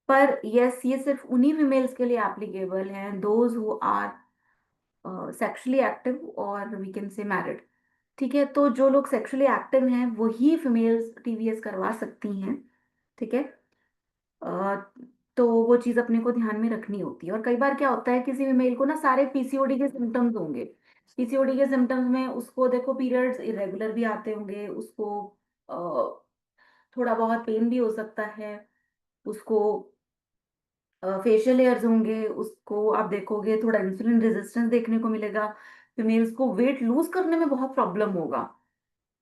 पर यस, ये सिर्फ उन्हीं फीमेल्स के लिए एप्लीकेबल है those who are sexually active और वी कैन से मैरिड। ठीक है, तो जो लोग सेक्सुअली एक्टिव हैं वही फीमेल्स टीवीएस करवा सकती हैं। ठीक है। अ, तो वो चीज अपने को ध्यान में रखनी होती है। और कई बार क्या होता है, किसी भी मेल को ना सारे पीसीओडी के सिम्टम्स होंगे। पीसीओडी के सिम्टम्स में उसको देखो पीरियड्स इरेगुलर भी आते होंगे, उसको थोड़ा बहुत पेन भी हो सकता है, उसको फेशियल हेयर्स होंगे, उसको आप देखोगे थोड़ा इंसुलिन रेजिस्टेंस देखने को मिलेगा, फीमेल्स को वेट लूज करने में बहुत प्रॉब्लम होगा।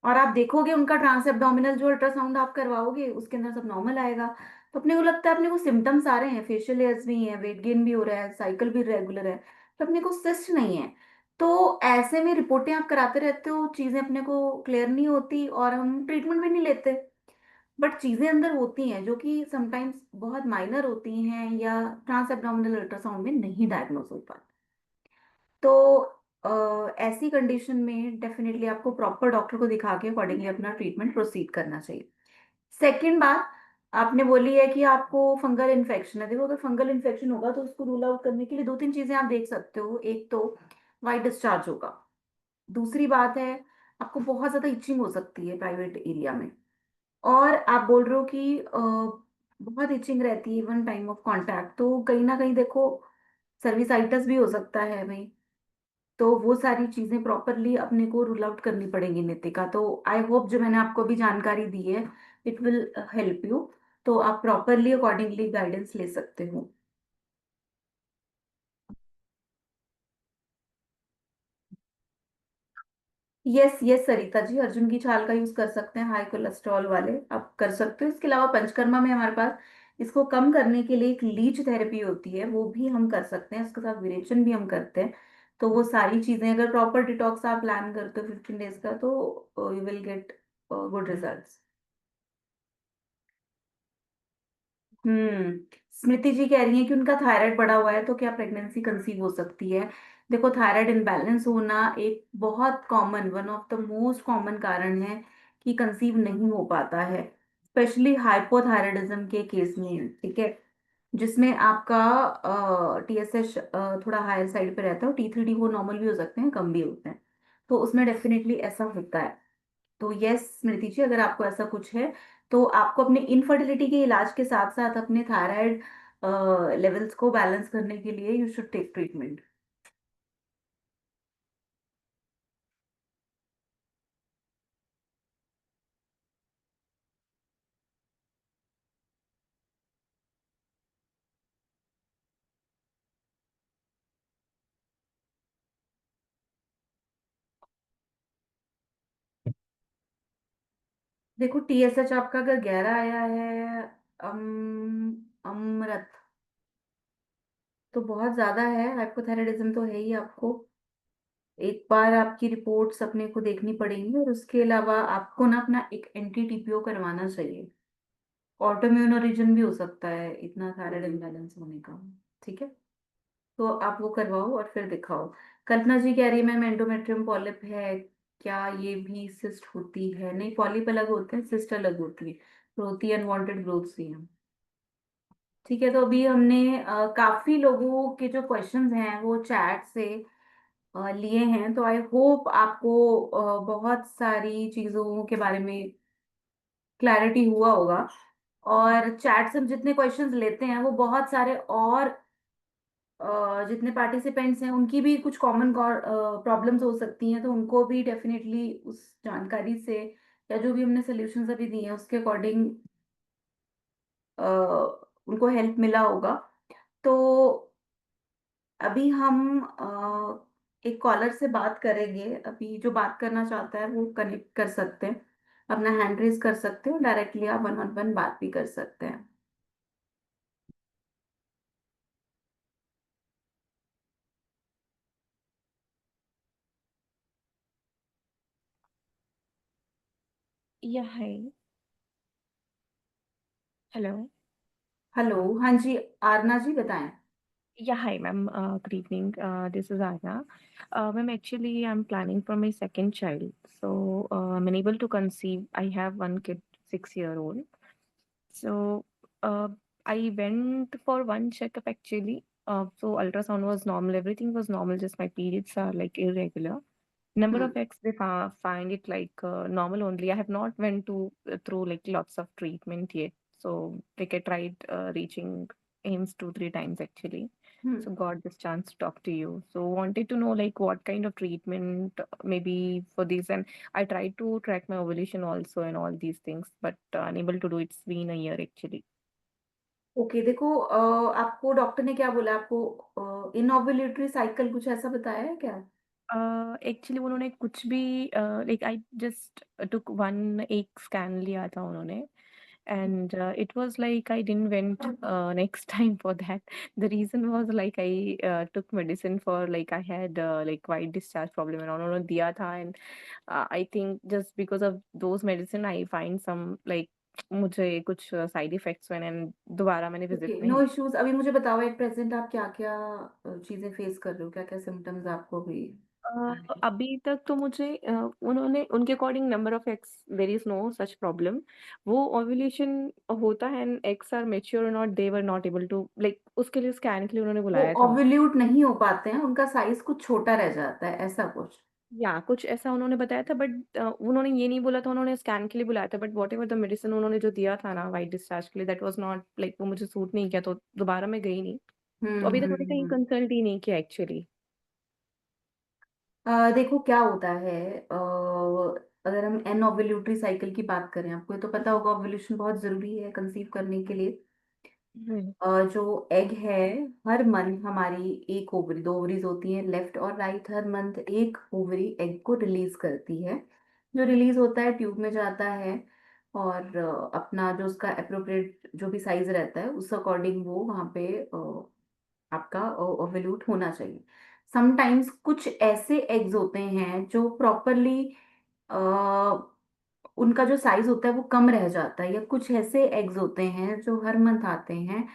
और आप देखोगे उनका ट्रांस एब्डोमिनल जो अल्ट्रासाउंड आप करवाओगे उसके अंदर सब नॉर्मल आएगा। तो अपने को लगता है अपने को सिम्टम्स आ रहे हैं, फेशियल हेयर्स भी हैं, वेट गेन भी हो रहा है, साइकिल भी रेगुलर है, तो अपने को सिस्ट नहीं है। तो ऐसे में रिपोर्टें आप कराते रहते हो, चीजें अपने को क्लियर नहीं होती और हम ट्रीटमेंट भी नहीं लेते। बट चीजें अंदर होती हैं जो कि समटाइम्स बहुत माइनर होती हैं या ट्रांस एब्डोमिनल अल्ट्रासाउंड में नहीं डायग्नोज हो पाती। तो ऐसी कंडीशन में डेफिनेटली आपको प्रॉपर डॉक्टर को दिखा के अकॉर्डिंगली अपना ट्रीटमेंट प्रोसीड करना चाहिए। सेकेंड बात, आपने बोली है कि आपको फंगल इन्फेक्शन है। देखो अगर फंगल इन्फेक्शन होगा तो उसको रूल आउट करने के लिए दो तीन चीजें आप देख सकते हो। एक तो वाइट डिस्चार्ज होगा, दूसरी बात है आपको बहुत ज्यादा इचिंग हो सकती है प्राइवेट एरिया में, और आप बोल रहे हो कि बहुत इचिंग रहती है इवन टाइम ऑफ कांटेक्ट, तो कहीं ना कहीं देखो सर्विसाइटिस भी हो सकता है भाई। तो वो सारी चीजें प्रॉपरली अपने को रूल आउट करनी पड़ेंगी नितिका। तो आई होप जो मैंने आपको अभी जानकारी दी है इट विल हेल्प यू, तो आप प्रॉपरली अकॉर्डिंगली गाइडेंस ले सकते हो। यस यस सरिता जी, अर्जुन की छाल का यूज कर सकते हैं, हाई कोलेस्ट्रॉल वाले आप कर सकते हो। इसके अलावा पंचकर्मा में हमारे पास इसको कम करने के लिए एक लीच थेरेपी होती है, वो भी हम कर सकते हैं, उसके साथ विरेचन भी हम करते हैं। तो वो सारी चीजें अगर प्रॉपर डिटॉक्स आप प्लान करते हो 15 डेज का तो you will get good results. Smriti ji कह रही हैं कि उनका थायराइड बढ़ा हुआ है तो क्या प्रेगनेंसी कंसीव हो सकती है। देखो थायराइड इम्बैलेंस होना एक बहुत common, one of the most common कारण है कि कंसीव नहीं हो पाता है, स्पेशली हाइपोथायराइडिज्म के केस में। ठीक है, जिसमें आपका टीएसएच थोड़ा हायर साइड पे रहता है, और T3D वो नॉर्मल भी हो सकते हैं, कम भी होते हैं, तो उसमें डेफिनेटली ऐसा होता है। तो यस स्मृति जी, अगर आपको ऐसा कुछ है तो आपको अपने इनफर्टिलिटी के इलाज के साथ साथ अपने थायराइड लेवल्स को बैलेंस करने के लिए यू शुड टेक ट्रीटमेंट। देखो टीएसएच आपका अगर 11 आया है, अमृत, तो बहुत ज्यादा है, हाइपोथायराइडिज्म तो है ही आपको। एक बार आपकी रिपोर्ट्स अपने को देखनी पड़ेंगी, और उसके अलावा आपको ना अपना एक एंटी टीपीओ करवाना चाहिए। ऑटोइम्यून ओरिजिन भी हो सकता है इतना थायराइड इम्बैलेंस होने का। ठीक है, तो आप वो करवाओ और फिर दिखाओ। कल्पना जी कह रही है मैम एंडोमेट्रियम पॉलिप है, क्या ये भी सिस्ट होती है? नहीं, पॉलिप अलग होते हैं, सिस्ट अलग होती है, तो होती है अनवांटेड ग्रोथ्स ही हैं। ठीक है, तो अभी हमने काफी लोगों के जो क्वेश्चंस हैं वो चैट से लिए हैं, तो आई होप आपको बहुत सारी चीजों के बारे में क्लैरिटी हुआ होगा। और चैट से हम जितने क्वेश्चंस लेते हैं वो बहुत सारे और जितने पार्टिसिपेंट्स हैं उनकी भी कुछ कॉमन प्रॉब्लम्स हो सकती हैं, तो उनको भी डेफिनेटली उस जानकारी से या जो भी हमने सोल्यूशंस अभी दिए हैं उसके अकॉर्डिंग उनको हेल्प मिला होगा। तो अभी हम एक कॉलर से बात करेंगे। अभी जो बात करना चाहता है वो कनेक्ट कर सकते हैं, अपना हैंड रेज कर सकते हो, डायरेक्टली आप वन ऑन वन बात भी कर सकते हैं। Yeah, hi. Hello. हेलो, हाँ जी, आरना जी बताएं। Yeah, hi, ma'am. Good evening. This is Anna. Ma'am, actually, I'm planning for my second child. So, I'm unable to conceive. I have one kid, 6 year old. So, uh, I went for one checkup actually. So, ultrasound was normal. Everything was normal. Just my periods are like irregular. Number hmm. of X, they find it like normal only. I have not went to through like lots of treatment yet. So like I tried reaching AIMS 2 3 times actually. Hmm. So got this chance to talk to you. So wanted to know like what kind of treatment maybe for this, and I tried to track my ovulation also and all these things, but unable to do. It's been a year actually. Okay, देखो, आपको doctor ने क्या बोला आपको? इनओव्यूलेटरी cycle कुछ ऐसा बताया है क्या? एक्चुअली उन्होंने कुछ भी like I just took one एक स्कैन लिया था उन्होंने and it was like I didn't went next time for that. The reason was like I took medicine for like I had like white discharge problem and उन्होंने दिया था, and I think just because of those medicine I find some like मुझे कुछ side effects हुए and दोबारा मैंने visit okay, no नहीं। Issues. अभी मुझे बताओ एट प्रेजेंट आप क्या क्या चीजें फेस कर रहे हो, क्या क्या सिम्टम्स आपको भी? अभी तक तो मुझे उन्होंने उनके according number of eggs there is no such problem. वो ओव्यूलेशन होता है एंड एग्स आर मैच्योर और not, they were not able to like उसके लिए स्कैन के लिए उन्होंने वो बुलाया था। ओव्यूल्यूट नहीं हो पाते हैं, उनका साइज कुछ छोटा रह जाता है, ऐसा कुछ। या कुछ ऐसा उन्होंने बताया था, बट उन्होंने ये नहीं बोला था, उन्होंने स्कैन के लिए बुलाया था, but what ever the medicine उन्होंने जो दिया था ना वाइट डिस्चार्ज के लिए, दैट वाज नॉट लाइक वो मुझे सूट नहीं किया, तो दोबारा मैं गई नहीं। तो अभी तक मैंने कहीं हम्म। कंसल्ट ही नहीं किया एक्चुअली। देखो क्या होता है, अगर हम एन ओव्यूलेटरी साइकिल की बात करें, आपको ये तो पता होगा ओव्यूलेशन बहुत जरूरी है कंसीव करने के लिए। हम्म। जो एग है, हर मंथ हमारी एक ओवरी, दो ओवरीज होती हैं लेफ्ट और राइट, हर मंथ एक ओवरी एग को रिलीज करती है। जो रिलीज होता है ट्यूब में जाता है, और अपना जो उसका अप्रोप्रिएट जो भी साइज रहता है उस अकॉर्डिंग वो वहाँ पे आपका ओवल्यूट होना चाहिए। समटाइम्स कुछ ऐसे एग्स होते हैं जो प्रॉपरली उनका जो साइज होता है वो कम रह जाता है, या कुछ ऐसे एग्स होते हैं जो हर मंथ आते हैं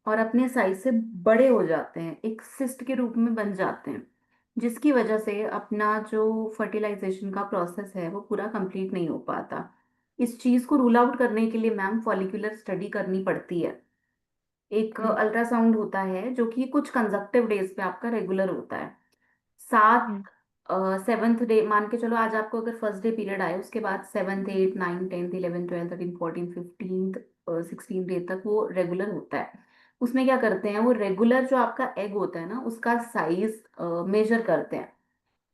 और अपने साइज से बड़े हो जाते हैं, एक सिस्ट के रूप में बन जाते हैं, जिसकी वजह से अपना जो फर्टिलाइजेशन का प्रोसेस है वो पूरा कंप्लीट नहीं हो पाता। इस चीज को रूल आउट करने के लिए मैम फॉलिकुलर स्टडी करनी पड़ती है। एक हम्म। अल्ट्रासाउंड होता है जो कि कुछ कंजक्टिव डेज पे आपका रेगुलर होता है। सात हम्म। सेवन्थ डे मान के चलो, आज आपको अगर फर्स्ट डे पीरियड आए, उसके बाद seventh eight nine tenth eleven twelfth thirteen fourteen fifteenth 16 day तक वो रेगुलर होता है। उसमें क्या करते हैं, वो रेगुलर जो आपका एग होता है ना उसका साइज मेजर करते हैं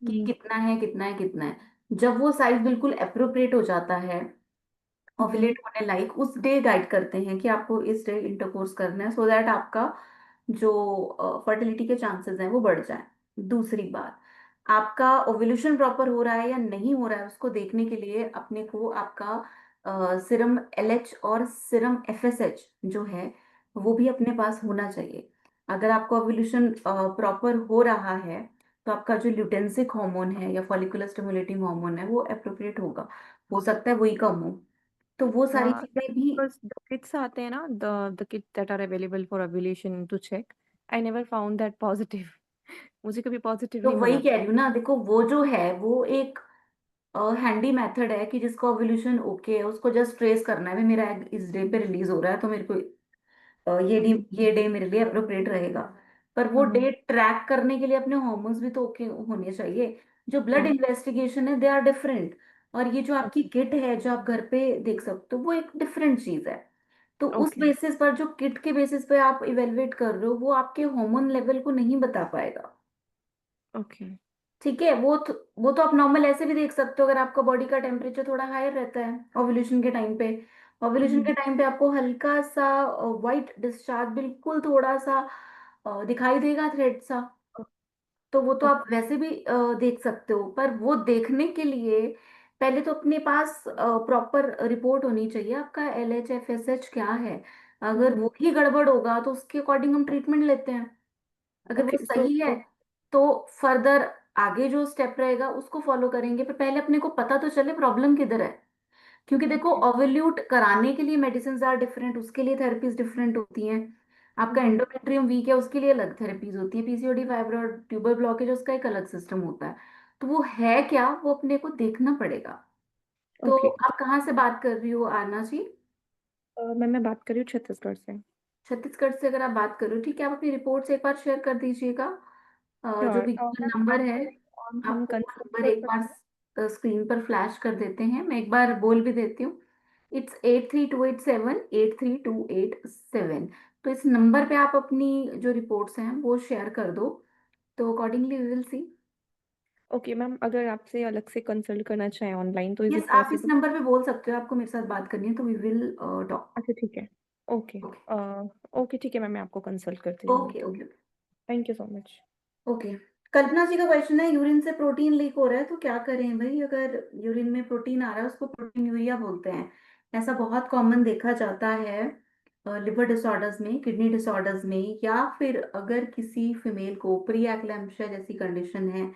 कि हम्म। कितना है कितना है कितना है। जब वो साइज बिल्कुल अप्रोप्रिएट हो जाता है, हम्म। ओव्यूलेट होने लायक, उस डे गाइड करते हैं कि आपको इस डे इंटरकोर्स करना है, सो दैट आपका जो फर्टिलिटी के चांसेस हैं वो बढ़ जाएं। दूसरी बात, आपका ओव्यूलेशन प्रॉपर हो रहा है या नहीं हो रहा है उसको देखने के लिए अपने को आपका सिरम एलएच और सिरम एफएसएच जो है वो भी अपने पास होना चाहिए। अगर आपका ओव्यूलेशन प्रॉपर हो रहा है तो आपका जो ल्यूटेंसिक हार्मोन है या फॉलिकुलर स्टिमुलेटिंग हार्मोन है वो अप्रोप्रिएट होगा। हो सकता है वही कम हो, तो वो सारी हाँ, चीजें भी। because the kits आते हैं ना, the kit that are available for ovulation to check, I never found that positive. मुझे कभी पॉजिटिव तो नहीं वही मिला कह था। रही हूँ ना, देखो वो जो है वो एक हैंडी मेथड है कि जिसका ओव्यूलेशन ओके है उसको जस्ट ट्रेस करना है, भाई मेरा एग इस डे पे रिलीज हो रहा है तो मेरे को हम्म। ये डे मेरे लिए अप्रोप्रिएट रहेगा। पर वो हम्म। डे ट्रैक करने के लिए अपने हॉर्मोन्स भी तो ओके होने चाहिए। जो ब्लड हम्म। इन्वेस्टिगेशन है दे आर डिफरेंट, और ये जो आपकी अच्छा। किट है जो आप घर पे देख सकते हो वो एक डिफरेंट चीज है। तो उस ओके, बेसिस पर, जो किट के बेसिस पे आप इवेलुएट कर रहे हो, वो आपके हार्मोन लेवल को नहीं बता पाएगा। ओके। ठीक है, वो तो आप नॉर्मल ऐसे भी देख सकते हो, अगर आपका बॉडी का टेम्परेचर थोड़ा हायर रहता है ओव्यूलेशन के टाइम पे। ओव्यूलेशन हम्म। के टाइम पे आपको हल्का सा वाइट डिस्चार्ज, बिल्कुल थोड़ा सा दिखाई देगा, थ्रेड सा। तो वो तो आप ओके। वैसे भी देख सकते हो, पर वो देखने के लिए पहले तो अपने पास प्रॉपर रिपोर्ट होनी चाहिए, आपका LHFSH क्या है। अगर हम्म। वो ही गड़बड़ होगा तो उसके अकॉर्डिंग हम ट्रीटमेंट लेते हैं। अगर वो ओके, सो सही है तो फर्दर आगे जो स्टेप रहेगा उसको फॉलो करेंगे, पर पहले अपने को पता तो चले प्रॉब्लम किधर है। क्योंकि देखो, ओके। ओवल्यूट कराने के लिए मेडिसिन आर डिफरेंट, उसके लिए थेरेपीज डिफरेंट होती हैं। आपका हम्म। एंडोमेट्रियम वीक है, उसके लिए अलग थेरेपीज होती है। PCOD, फाइब्रॉइड, ट्यूबर ब्लॉकेज, उसका एक अलग सिस्टम होता है। तो वो है क्या, वो अपने को देखना पड़ेगा। तो ओके, आप कहाँ से बात कर रही हो आरना जी? मैं बात कर रही हूँ छत्तीसगढ़ से। छत्तीसगढ़ से अगर आप बात कर रहे हो, ठीक है, आप अपनी रिपोर्ट्स एक बार शेयर कर दीजिएगा। जो श्योर, भी मैम नंबर है, आपसे हम आपको वो कंसल्ट नंबर कर एक सकते हैं? बार स्क्रीन पर फ्लैश कर देते हैं, मैं एक बार बोल भी देती हूँ। इट्स 8328783287। तो इस नंबर पे आप अपनी जो रिपोर्ट्स हैं वो शेयर कर दो, तो accordingly we will see. Okay ma'am, अगर आपसे अलग से कंसल्ट करना चाहें ऑनलाइन तो इज यस, इट आप इस पॉसिबल? नंबर पे बोल सकते हो, आपको मेरे साथ बात करनी है तो वी विल टॉक। अच्छा, ठीक है। ओके। ओके ओके, ठीक है मैम, मैं आपको कंसल्ट करती हूँ। Okay okay thank you so much. Okay. Kalpana ji का क्वेश्चन है, यूरिन से प्रोटीन लीक हो रहा है तो क्या करें भाई? अगर यूरिन में प्रोटीन आ रहा है, उसको प्रोटीन यूरिया बोलते हैं। ऐसा बहुत कॉमन देखा जाता है लिवर डिसऑर्डर्स में, किडनी डिसऑर्डर्स में, या फिर अगर किसी फीमेल को प्री एक्लैम्पशिया जैसी कंडीशन है,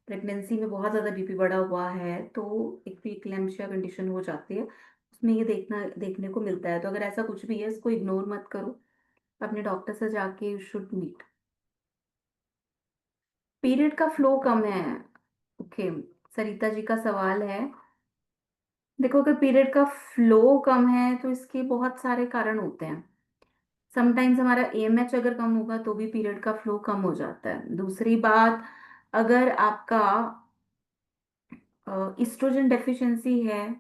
प्रेगनेंसी में बहुत ज़्यादा BP बढ़ा हुआ है, तो एक प्री एक्लैम्पशिया कंडीशन हो जाती है, उसमें ये देखने को मिलता है। तो अगर ऐसा कुछ भी है, इसको इग्नोर मत करो, अपने डॉक्टर से जाके यू शुड मीट। पीरियड का फ्लो कम है। ओके, सरिता जी का सवाल है, देखो अगर पीरियड का फ्लो कम है तो इसके बहुत सारे कारण होते हैं। समटाइम्स हमारा AMH अगर कम होगा तो भी पीरियड का फ्लो कम हो जाता है। दूसरी बात, अगर आपका इस्ट्रोजन डेफिशिएंसी है,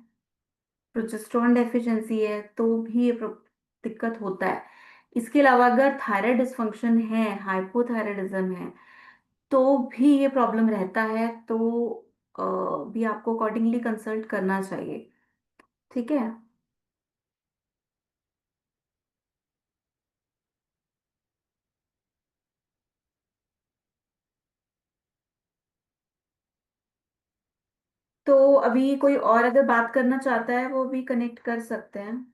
प्रोजेस्टेरोन डेफिशिएंसी है, तो भी ये दिक्कत होता है। इसके अलावा अगर थायराइड डिसफंक्शन है, हाइपोथायराइडिज्म है, तो भी ये प्रॉब्लम रहता है। तो अ, भी आपको अकॉर्डिंगली कंसल्ट करना चाहिए। ठीक है। तो अभी कोई और अगर बात करना चाहता है वो भी कनेक्ट कर सकते हैं।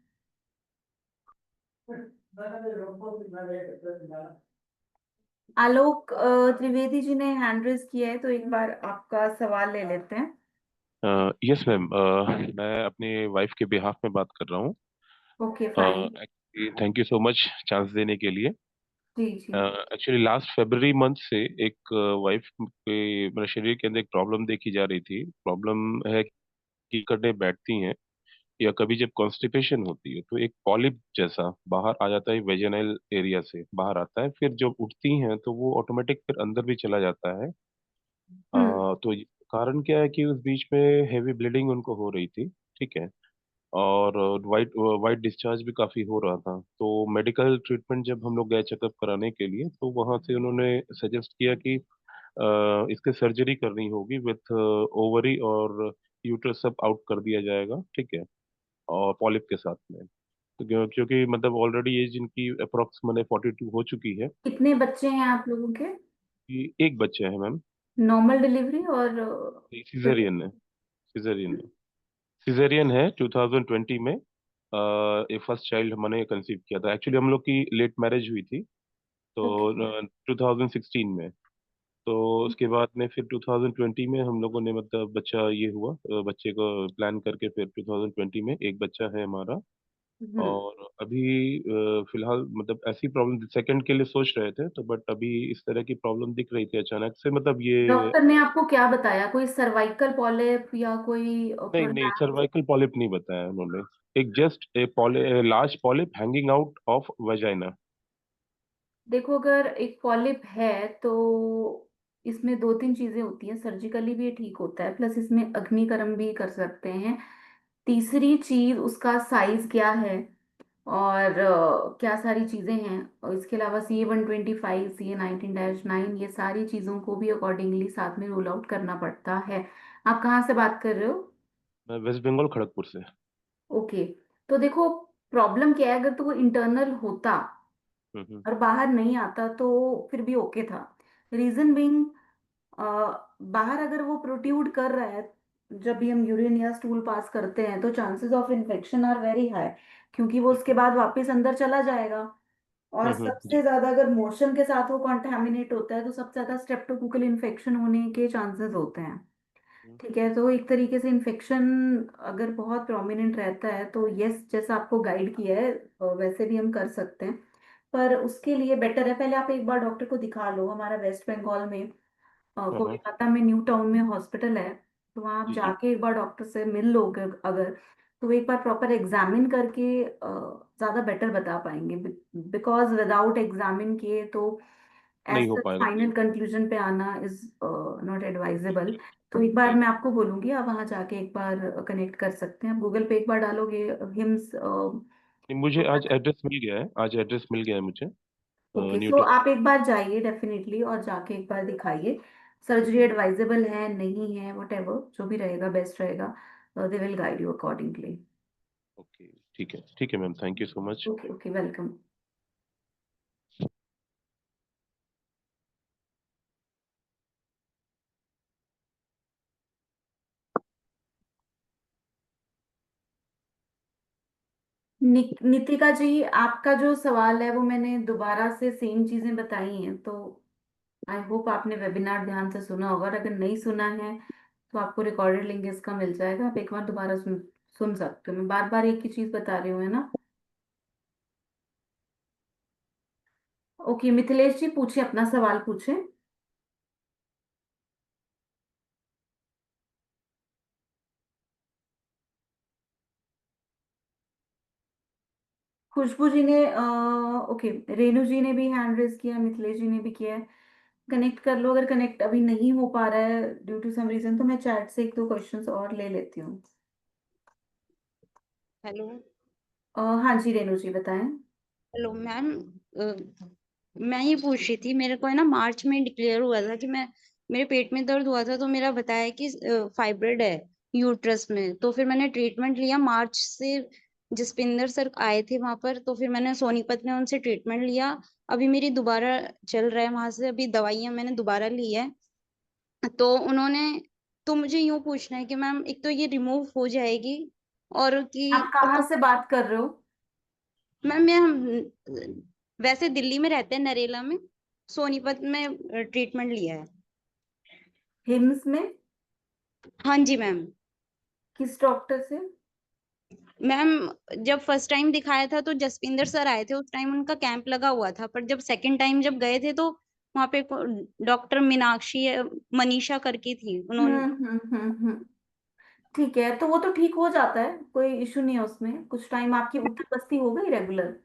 आलोक त्रिवेदी जी ने हैंड रेज किया है, तो एक बार आपका सवाल ले लेते हैं। यस मैम, मैं अपनी वाइफ के बिहाफ में बात कर रहा हूँ। Okay fine. Thank you so much chance देने के लिए। जी जी। एक्चुअली लास्ट फरवरी मंथ से एक वाइफ के मेरे शरीर के अंदर एक प्रॉब्लम देखी जा रही थी। प्रॉब्लम है कि करने बैठती हैं या कभी जब कॉन्स्टिपेशन होती है तो एक पॉलिप जैसा बाहर आ जाता है, वेजाइनल एरिया से बाहर आता है। फिर जब उठती हैं तो वो ऑटोमेटिक फिर अंदर भी चला जाता है। हम्म तो कारण क्या है कि उस बीच में हेवी ब्लीडिंग उनको हो रही थी। ठीक है। और वाइट वाइट डिस्चार्ज भी काफी हो रहा था। तो मेडिकल ट्रीटमेंट जब हम लोग गए चेकअप कराने के लिए तो वहां से उन्होंने सजेस्ट किया कि इसके सर्जरी करनी होगी विथ ओवरी और यूट्रस सब आउट कर दिया जाएगा। ठीक है। और पॉलिप के साथ में तो क्योंकि मतलब ऑलरेडी एज इनकी अप्रोक्स मैंने 42 हो चुकी है। कितने बच्चे हैं आप लोगों के? कि एक बच्चा है मैम। नॉर्मल डिलीवरी और सिजेरियन है। सिजेरियन है। सिजेरियन है 2020 में। ये फर्स्ट चाइल्ड हमने कंसीव किया था। एक्चुअली हम लोग की लेट मैरिज हुई थी तो ओके। 2016 में। तो उसके बाद में फिर 2020 में हम लोगों ने मतलब बच्चा ये हुआ, बच्चे को प्लान करके फिर 2020 में एक बच्चा है हमारा। हम्म। और अभी फिलहाल मतलब ऐसी प्रॉब्लम सेकंड के लिए सोच रहे थे तो बट अभी इस तरह की प्रॉब्लम दिख रही थी अचानक से मतलब ये। डॉक्टर ने आपको क्या बताया, कोई सर्वाइकल पॉलिप या कोई नहीं नहीं, प्रोलैप्स? सर्वाइकल पॉलिप नहीं बताया उन्होंने। एक just a large polyp hanging out of vagina. देखो, अगर एक पॉलिप है तो इसमें दो तीन चीजें होती हैं, सर्जिकली भी ये ठीक होता है, प्लस इसमें अग्निकर्म भी कर सकते हैं। तीसरी चीज, उसका साइज क्या है, और क्या सारी चीज़ें हैं। और इसके अलावा CA 125, CA 19-9, ये सारी चीज़ों को भी अकॉर्डिंगली साथ में रोल आउट करना पड़ता है। आप कहाँ से बात कर रहे हो? मैं वेस्ट बंगाल खड़गपुर से। ओके। तो देखो, प्रॉब्लम क्या है, अगर तो वो इंटरनल होता हम्म। और बाहर नहीं आता तो फिर भी ओके था। रीजन बीइंग, बाहर अगर वो प्रोट्यूड कर रहा है, जब भी हम यूरिन या स्टूल पास करते हैं, तो chances of infection are very high, क्योंकि वो उसके हम्म। बाद वापस अंदर चला जाएगा। और सबसे जी। ज्यादा अगर मोशन के साथ वो कॉन्टेमिनेट होता है तो सबसे ज्यादा स्ट्रेप्टोकोकल इन्फेक्शन होने के चांसेस होते हैं। हम्म। ठीक है, तो एक तरीके से इन्फेक्शन अगर बहुत प्रोमिनेंट रहता है तो यस, जैसा आपको गाइड किया है वैसे भी हम कर सकते हैं। पर उसके लिए बेटर है पहले आप एक बार डॉक्टर को दिखा लो। हमारा वेस्ट बंगाल में हाँ। कोलकाता में न्यू टाउन में हॉस्पिटल है, तो वहाँ आप जी जी। जाके एक बार डॉक्टर से मिल लोगे अगर, तो एक बार प्रॉपर एग्जामिन करके ज़्यादा बेटर बता पाएंगे। बिकॉज विदाउट एग्जामिन किए तो एज नहीं हो सच पाएगा फाइनल क्लियर। कंक्लूजन पे आना इज नॉट एडवाइजेबल। तो एक बार जी मैं जी। आपको बोलूंगी, आप वहाँ जाके एक बार कनेक्ट कर सकते हैं। आप गूगल पे एक बार डालोगे हिम्स नहीं, मुझे आज एड्रेस मिल गया है, आज एड्रेस मिल गया है मुझे। ओके, न्यू सो टाउन। आप एक बार जाइए डेफिनेटली और जाके एक बार दिखाइए। सर्जरी एडवाइजेबल है नहीं है, वट एवर जो भी रहेगा बेस्ट रहेगा, they will guide you accordingly. Okay. ठीक है ma'am, thank you so much. Okay okay, welcome. Nitika ji, आपका जो सवाल है वो मैंने दोबारा से सेम चीजें बताई हैं, तो आई होप आपने वेबिनार ध्यान से सुना होगा। और अगर नहीं सुना है तो आपको रिकॉर्डेड लिंक इसका मिल जाएगा, आप एक बार दोबारा सुन सकते हो। मैं बार बार एक ही चीज बता रही हूँ, है ना? ओके मिथिलेश जी, पूछिए, अपना सवाल पूछे। खुशबू जी ने ओके, रेणु जी ने भी हैंड रेज किया, मिथिलेश जी ने भी किया है। कनेक्ट कर लो, अगर कनेक्ट अभी नहीं हो पा रहा है ड्यू टू सम रीजन, तो मैं चैट से एक दो क्वेश्चंस और ले लेती हूँ। हेलो। हाँ जी, रेणु जी बताएं। Hello ma'am. मैं ये पूछ रही थी, मेरे को है ना मार्च में डिक्लेयर हुआ था कि मैं मेरे पेट में दर्द हुआ था, तो मेरा बताया कि फाइब्रोइड है यूट्रस में। तो फिर मैंने ट्रीटमेंट लिया मार्च से। जसपिंदर सर आए थे वहां पर, तो फिर मैंने सोनीपत में उनसे ट्रीटमेंट लिया। अभी मेरी दोबारा चल रहा है वहां से, अभी दवाइयां मैंने दोबारा ली है। तो उन्होंने तो मुझे यूं पूछना है कि मैम एक तो ये रिमूव हो जाएगी, और आप कि कहाँ से बात कर रहे हो? मैम मैं हम वैसे दिल्ली में रहते हैं, नरेला में। सोनीपत में ट्रीटमेंट लिया है। हिम्स में? हाँ जी मैम। किस डॉक्टर से? मैम जब फर्स्ट टाइम दिखाया था तो जसपिंदर सर आए थे, उस टाइम उनका कैंप लगा हुआ था। पर जब सेकंड टाइम जब गए थे तो वहां पे डॉक्टर मीनाक्षी मनीषा करके थी उन्होंने। हम्म। ठीक है, तो वो तो ठीक हो जाता है, कोई इशू नहीं है उसमें। कुछ टाइम आपकी उठक बस्ती हो गई रेगुलर?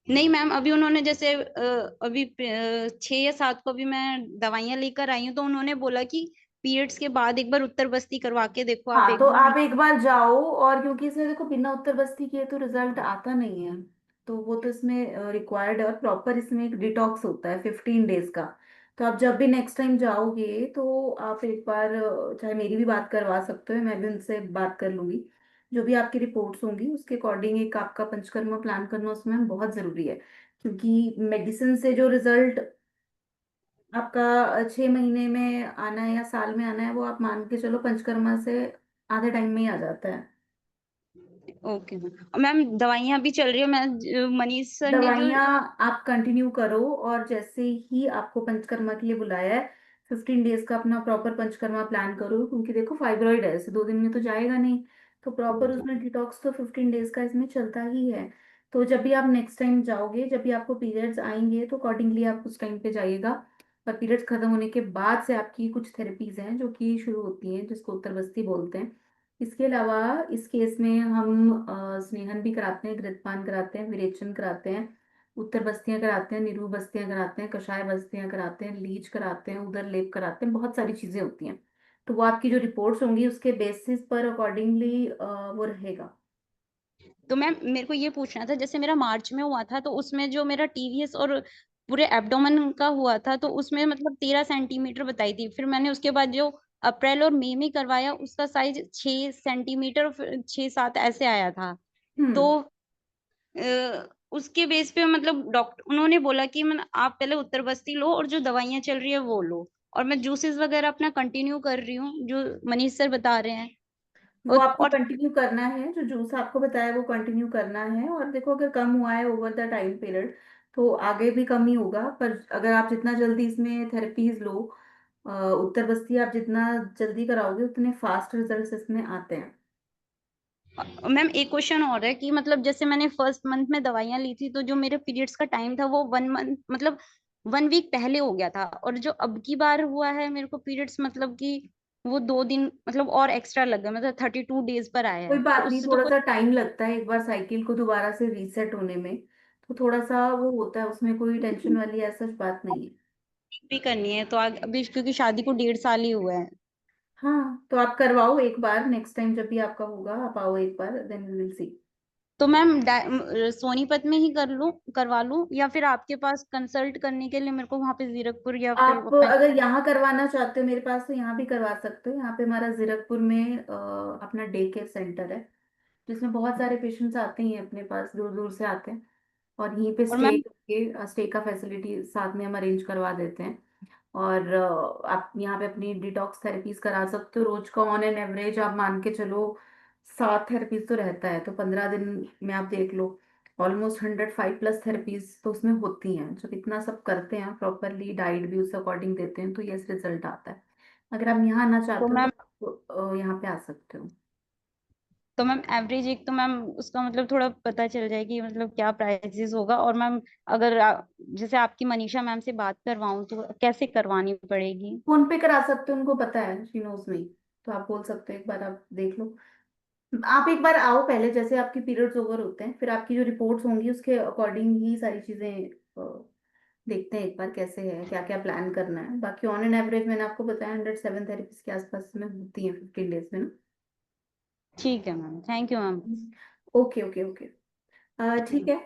नहीं मैम, अभी उन्होंने जैसे अभी 6 या 7 को अभी मैं दवाइयां लेकर आई हूँ, तो उन्होंने बोला कि पीरियड्स के बाद एक बार उत्तर बस्ती करवा के देखो आप हाँ, एक तो बार। आप एक बार जाओ। और क्योंकि इसमें देखो, बिना उत्तर बस्ती किए तो रिजल्ट आता नहीं है, तो वो तो इसमें रिक्वायर्ड है। और प्रॉपर इसमें एक डिटॉक्स होता है 15 डेज का। तो आप जब भी नेक्स्ट टाइम जाओगे तो आप एक बार चाहे मेरी भी बात करवा सकते हो, मैं भी उनसे बात कर लूंगी। जो भी आपकी रिपोर्ट्स होंगी उसके अकॉर्डिंग एक आपका पंचकर्मा प्लान करना उसमें बहुत जरूरी है। क्योंकि मेडिसिन से जो रिजल्ट आपका 6 महीने में आना है या साल में आना है, वो आप मान के चलो पंचकर्मा से आधे टाइम में ही आ जाता है। Okay ma'am. मैम दवाइयां भी चल रही है, मैं मनीष सर ने जो। दवाइयाँ आप कंटिन्यू करो, और जैसे ही आपको पंचकर्मा के लिए बुलाया है, 15 डेज का अपना प्रॉपर पंचकर्मा प्लान करो। क्योंकि देखो, फाइब्रॉइड है, ऐसे 2 दिन में तो जाएगा नहीं। तो प्रॉपर उसमें डिटॉक्स तो 15 डेज का इसमें चलता ही है। तो जब भी आप नेक्स्ट टाइम जाओगे, जब भी आपको पीरियड्स आएंगे, तो अकॉर्डिंगली आप उस टाइम पे जाइएगा। और पीरियड्स खत्म होने के बाद से आपकी कुछ थेरेपीज हैं जो कि शुरू होती हैं, जिसको उत्तर बस्ती बोलते हैं। इसके अलावा इस केस में हम स्नेहन भी कराते हैं, घृतपान कराते हैं, विरेचन कराते हैं, उत्तर बस्तियां कराते हैं, निरूह बस्तियां कराते हैं, कषाय बस्तियां कराते हैं, लीच कराते हैं, उदर लेप कराते हैं, बहुत सारी चीजें होती हैं। तो वो आपकी जो रिपोर्ट्स होंगी उसके बेसिस पर अकॉर्डिंगली वो रहेगा। तो मैम मेरे को ये पूछना था, जैसे मेरा मार्च में हुआ था तो उसमें जो मेरा टीवीएस और पूरे एब्डोमेन का हुआ था तो उसमें मतलब 13 सेंटीमीटर बताई थी। फिर मैंने उसके बाद जो अप्रैल और मई में करवाया उसका साइज 6 सेंटीमीटर, 6-7 ऐसे आया था। तो हम्म। उसके बेस पे मतलब डॉक्टर उन्होंने बोला कि आप पहले उत्तर बस्ती लो और जो दवाइयाँ चल रही है वो लो, और मैं जूसेस वगैरह अपना कंटिन्यू कर रही हूँ जो मनीष सर बता रहे हैं। वो आपको और कंटिन्यू करना है, जो जूस आपको बताया वो कंटिन्यू करना है। और देखो, अगर कम हुआ है ओवर द टाइम पीरियड तो आगे भी कम ही होगा। पर अगर आप जितना जल्दी इसमें थेरेपीज लो, उत्तर बस्ती आप जितना जल्दी कराओगे उतने फास्ट रिजल्ट्स इसमें आते हैं। मैम एक क्वेश्चन और है कि मतलब जैसे मैंने फर्स्ट मंथ में दवाइयाँ ली थी तो जो मेरे पीरियड्स का टाइम था वो 1 मंथ मतलब 1 वीक पहले हो गया था, और जो अब की बार हुआ है मेरे को पीरियड्स मतलब कि वो 2 दिन मतलब और एक्स्ट्रा लग गया, मतलब 32 डेज पर आया कोई है, तो बात नहीं, उससे तो थोड़ा कोई सा टाइम लगता है एक बार साइकिल को दोबारा से रीसेट होने में। तो थोड़ा सा वो होता है, उसमें कोई टेंशन वाली ऐसा बात नहीं है। भी करनी है तो अभी क्योंकि शादी को 1.5 साल ही हुआ है। हाँ, तो आप करवाओ एक बार, नेक्स्ट टाइम जब भी आपका होगा आप आओ एक बार, देन वी विल सी। तो मैम सोनीपत में ही करवा लूं या फिर आपके पास कंसल्ट करने के लिए मेरे को वहां पे जीरकपुर या फिर आप अगर यहाँ करवाना चाहते हो मेरे पास तो यहाँ भी करवा सकते हो। यहाँ पे हमारा जीरकपुर में अपना डे केयर सेंटर है, जिसमें बहुत सारे पेशेंट्स आते हैं अपने पास, दूर दूर से आते हैं। और यहीं पे और मैम स्टे का फैसिलिटी साथ में हम अरेंज करवा देते हैं। और आप यहाँ पे अपनी डिटॉक्स थेरेपीज करा सकते हो। रोज का ऑन एन एवरेज आप मान के चलो 7 थेरेपीज तो रहता है, तो 15 दिन में आप देख लो ऑलमोस्ट 105+ थेरेपीज तो उसमें होती हैं। जब इतना सब करते हैं प्रॉपरली, डाइट भी उस अकॉर्डिंग देते हैं, तो ये रिजल्ट आता है। अगर आप यहाँ आना तो चाहते हो तो मैम आप यहाँ पे आ सकते हो। तो मैम एवरेज एक तो मैम उसका मतलब थोड़ा पता चल जाए कि मतलब क्या प्राइसेस होगा, और मैम अगर जैसे आपकी मनीषा मैम से बात करवाऊं तो कैसे करवानी पड़ेगी? फोन पे करा सकते हो, उनको पता है, शी नोज मी। तो आप बोल सकते हो, एक बार आप देख लो। आप एक बार आओ पहले, जैसे आपके पीरियड्स ओवर होते हैं फिर आपकी जो रिपोर्ट्स होंगी उसके अकॉर्डिंग ही सारी चीजें देखते हैं एक बार कैसे है, क्या क्या प्लान करना है। बाकी ऑन एन एवरेज मैंने आपको बताया 107 थेरेपीज के आसपास में होती हैं 15 डेज में ना। ठीक है ma'am, thank you ma'am. Okay okay okay. ठीक है।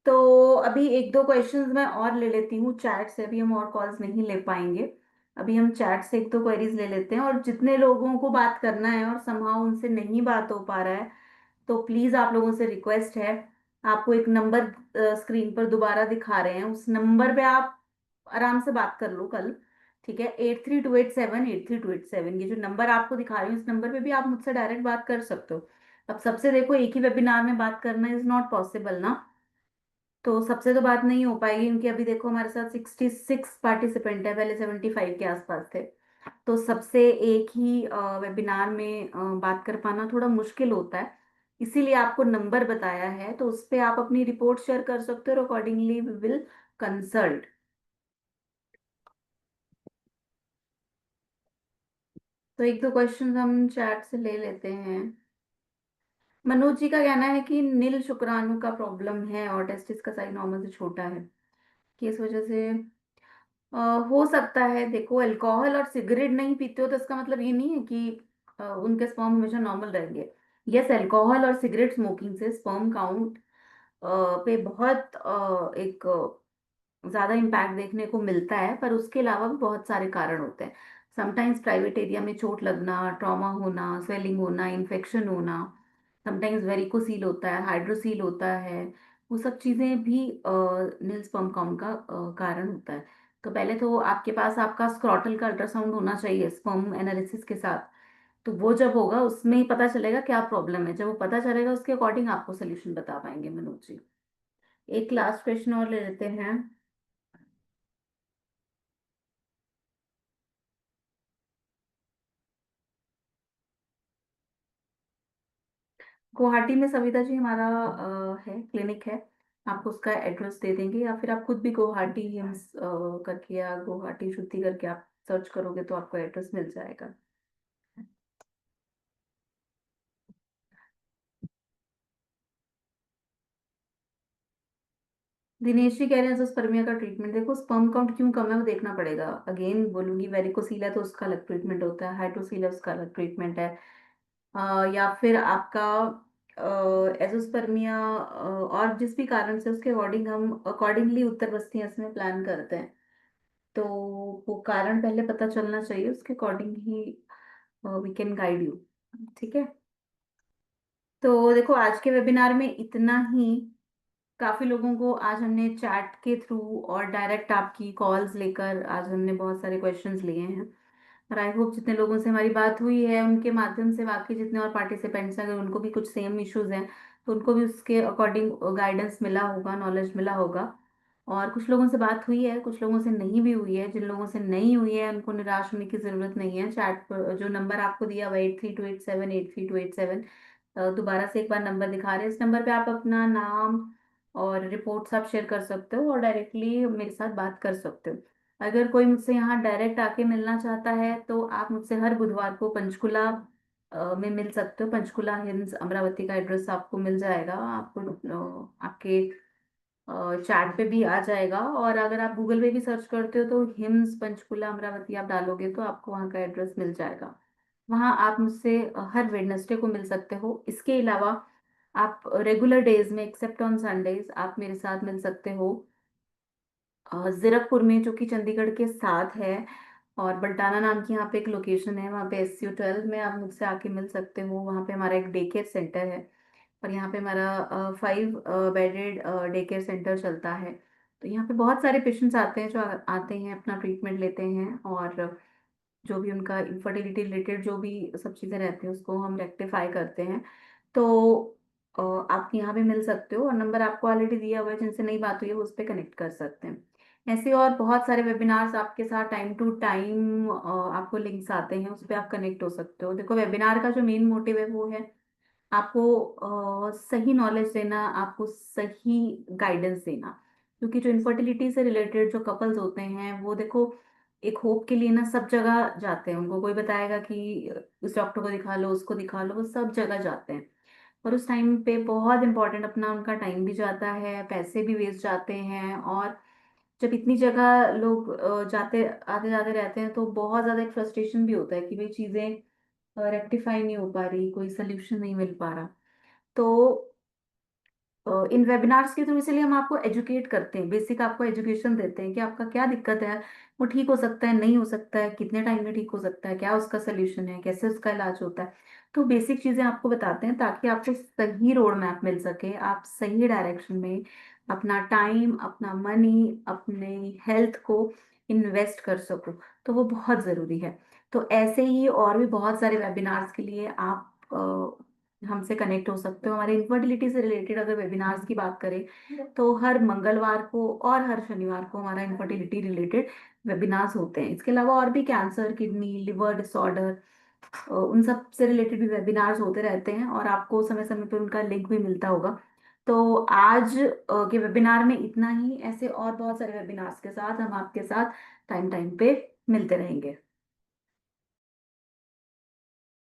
तो अभी एक दो क्वेश्चंस मैं और ले लेती हूँ चैट से, अभी हम और कॉल्स नहीं ले पाएंगे। अभी हम चैट से एक दो क्वेरीज ले लेते हैं। और जितने लोगों को बात करना है और समहाउ उनसे नहीं बात हो पा रहा है, तो प्लीज आप लोगों से रिक्वेस्ट है, आपको एक नंबर स्क्रीन पर दोबारा दिखा रहे हैं, उस नंबर पे आप आराम से बात कर लो कल। ठीक है, 8328783287, ये जो नंबर आपको दिखा रही हूँ इस नंबर पे भी आप मुझसे डायरेक्ट बात कर सकते हो। अब सबसे देखो एक ही वेबिनार में बात करना इज नॉट पॉसिबल ना, तो सबसे तो बात नहीं हो पाएगी क्योंकि अभी देखो हमारे साथ 66 पार्टिसिपेंट है, पहले 75 के आसपास थे। तो सबसे एक ही वेबिनार में बात कर पाना थोड़ा मुश्किल होता है। इसीलिए आपको नंबर बताया है, तो उस पे आप अपनी रिपोर्ट शेयर कर सकते हो और अकॉर्डिंगली वी विल कंसल्ट। तो एक दो क्वेश्चन हम चैट से ले लेते हैं। मनोज जी का कहना है कि नील शुक्राणु का प्रॉब्लम है और टेस्टिस का साइज नॉर्मल से छोटा है, कि इस वजह से अ, हो सकता है। देखो, अल्कोहल और सिगरेट नहीं पीते हो तो इसका मतलब ये नहीं है कि उनके स्पर्म हमेशा नॉर्मल रहेंगे। यस, अल्कोहल और सिगरेट स्मोकिंग से स्पर्म काउंट पे बहुत एक ज्यादा इम्पैक्ट देखने को मिलता है, पर उसके अलावा भी बहुत सारे कारण होते हैं। समटाइम्स प्राइवेट एरिया में चोट लगना, ट्रॉमा होना, स्वेलिंग होना, इन्फेक्शन होना, समटाइम्स वेरिकोसील होता है, हाइड्रोसील होता है। वो सब चीजें भी नील स्पर्म काउंट का कारण होता है। तो पहले तो आपके पास आपका स्क्रॉटल का अल्ट्रासाउंड होना चाहिए स्पर्म एनालिसिस के साथ। तो वो जब होगा उसमें ही पता चलेगा क्या प्रॉब्लम है। जब वो पता चलेगा उसके अकॉर्डिंग आपको सोल्यूशन बता पाएंगे मनोज जी। एक लास्ट क्वेश्चन और ले लेते हैं। गुवाहाटी में सविता जी हमारा है, क्लिनिक है। आपको उसका एड्रेस दे देंगे, या फिर आप खुद भी गुवाहाटी हिम्स करके या गुवाहाटी शुद्धि करके आप सर्च करोगे तो आपको एड्रेस मिल जाएगा। दिनेश जी कह रहे हैं एंजियोस्पर्मिया का ट्रीटमेंट, देखो स्पर्म काउंट क्यों कम है वो देखना पड़ेगा। अगेन बोलूंगी, वेरिकोसील है तो उसका अलग ट्रीटमेंट होता है, हाइड्रोसील है उसका अलग ट्रीटमेंट है। या फिर आपका एजोस्पर्मिया और जिस भी कारण से उसके अकॉर्डिंग हम अकॉर्डिंगली उत्तर बस्तियां इसमें प्लान करते हैं। तो वो कारण पहले पता चलना चाहिए, उसके अकॉर्डिंग ही वी कैन गाइड यू। ठीक है। तो देखो आज के वेबिनार में इतना ही। काफी लोगों को आज हमने चैट के थ्रू और डायरेक्ट आपकी कॉल्स लेकर आज हमने बहुत सारे क्वेश्चंस लिए हैं। और आई होप जितने लोगों से हमारी बात हुई है उनके माध्यम से बाकी जितने और पार्टिसिपेंट्स हैं अगर उनको भी कुछ सेम इश्यूज हैं तो उनको भी उसके अकॉर्डिंग गाइडेंस मिला होगा, नॉलेज मिला होगा। और कुछ लोगों से बात हुई है, कुछ लोगों से नहीं भी हुई है। जिन लोगों से नहीं हुई है उनको निराश होने की जरूरत नहीं है। चैट पर जो नंबर आपको दिया हुआ 8328783287, दोबारा से एक बार नंबर दिखा रहे हैं। इस नंबर पे आप अपना नाम और रिपोर्ट्स आप शेयर कर सकते हो और डायरेक्टली मेरे साथ बात कर सकते हो। अगर कोई मुझसे यहाँ डायरेक्ट आके मिलना चाहता है तो आप मुझसे हर बुधवार को पंचकुला में मिल सकते हो। पंचकुला हिम्स अमरावती का एड्रेस आपको मिल जाएगा, आपको आपके चैट पे भी आ जाएगा। और अगर आप गूगल पे भी सर्च करते हो तो हिम्स पंचकुला अमरावती आप डालोगे तो आपको वहाँ का एड्रेस मिल जाएगा। वहाँ आप मुझसे हर वेडनेसडे को मिल सकते हो। इसके अलावा आप रेगुलर डेज में एक्सेप्ट ऑन संडेज आप मेरे साथ मिल सकते हो जीरकपुर में, जो कि चंडीगढ़ के साथ है। और बल्टाना नाम की यहाँ पे एक लोकेशन है, वहाँ पे SU12 में आप मुझसे आके मिल सकते हो। वहाँ पे हमारा एक डे केयर सेंटर है और यहाँ पे हमारा 5 बेडेड डे केयर सेंटर चलता है। तो यहाँ पे बहुत सारे पेशेंट्स आते हैं जो आते हैं अपना ट्रीटमेंट लेते हैं और जो भी उनका इनफर्टिलिटी रिलेटेड जो भी सब चीज़ें रहती हैं उसको हम रेक्टिफाई करते हैं। तो आप यहाँ पे मिल सकते हो और नंबर आपको ऑलरेडी दिया हुआ है, जिनसे नई बात हुई है वो उस पर कनेक्ट कर सकते हैं। ऐसे और बहुत सारे वेबिनार्स आपके साथ टाइम टू टाइम आपको लिंक्स आते हैं, उस पर आप कनेक्ट हो सकते हो। देखो वेबिनार का जो मेन मोटिव है वो है आपको सही नॉलेज देना, आपको सही गाइडेंस देना। क्योंकि जो इनफर्टिलिटी से रिलेटेड जो कपल्स होते हैं वो देखो एक होप के लिए ना सब जगह जाते हैं। उनको कोई बताएगा कि इस डॉक्टर को दिखा लो, उसको दिखा लो, वो सब जगह जाते हैं। और उस टाइम पे बहुत इंपॉर्टेंट अपना उनका टाइम भी जाता है, पैसे भी वेस्ट जाते हैं। और जब इतनी जगह लोग जाते आते जाते रहते हैं तो बहुत ज़्यादा एक फ्रस्ट्रेशन भी होता है कि भाई चीज़ें रेक्टिफाई नहीं हो पा रही, कोई सोल्यूशन नहीं मिल पा रहा। तो इन वेबिनार्स के थ्रू इसलिए हम आपको एजुकेट करते हैं, बेसिक आपको एजुकेशन देते हैं कि आपका क्या दिक्कत है, वो ठीक हो सकता है, नहीं हो सकता है, कितने टाइम में ठीक हो सकता है, क्या उसका सोल्यूशन है, कैसे उसका इलाज होता है। तो बेसिक चीजें आपको बताते हैं ताकि आपको सही रोड मैप मिल सके, आप सही डायरेक्शन में अपना टाइम, अपना मनी, अपने हेल्थ को इन्वेस्ट कर सको। तो वो बहुत जरूरी है। तो ऐसे ही और भी बहुत सारे वेबिनार्स के लिए आप हमसे कनेक्ट हो सकते हो। हमारे इनफर्टिलिटी से रिलेटेड अगर वेबिनार्स की बात करें तो हर मंगलवार को और हर शनिवार को हमारा इनफर्टिलिटी रिलेटेड वेबिनार्स होते हैं। इसके अलावा और भी कैंसर, किडनी, लिवर डिसऑर्डर, उन सब से रिलेटेड भी वेबिनार्स होते रहते हैं और आपको समय समय पर उनका लिंक भी मिलता होगा। तो आज के वेबिनार में इतना ही। ऐसे और बहुत सारे वेबिनार्स के साथ हम आपके साथ टाइम टाइम पे मिलते रहेंगे।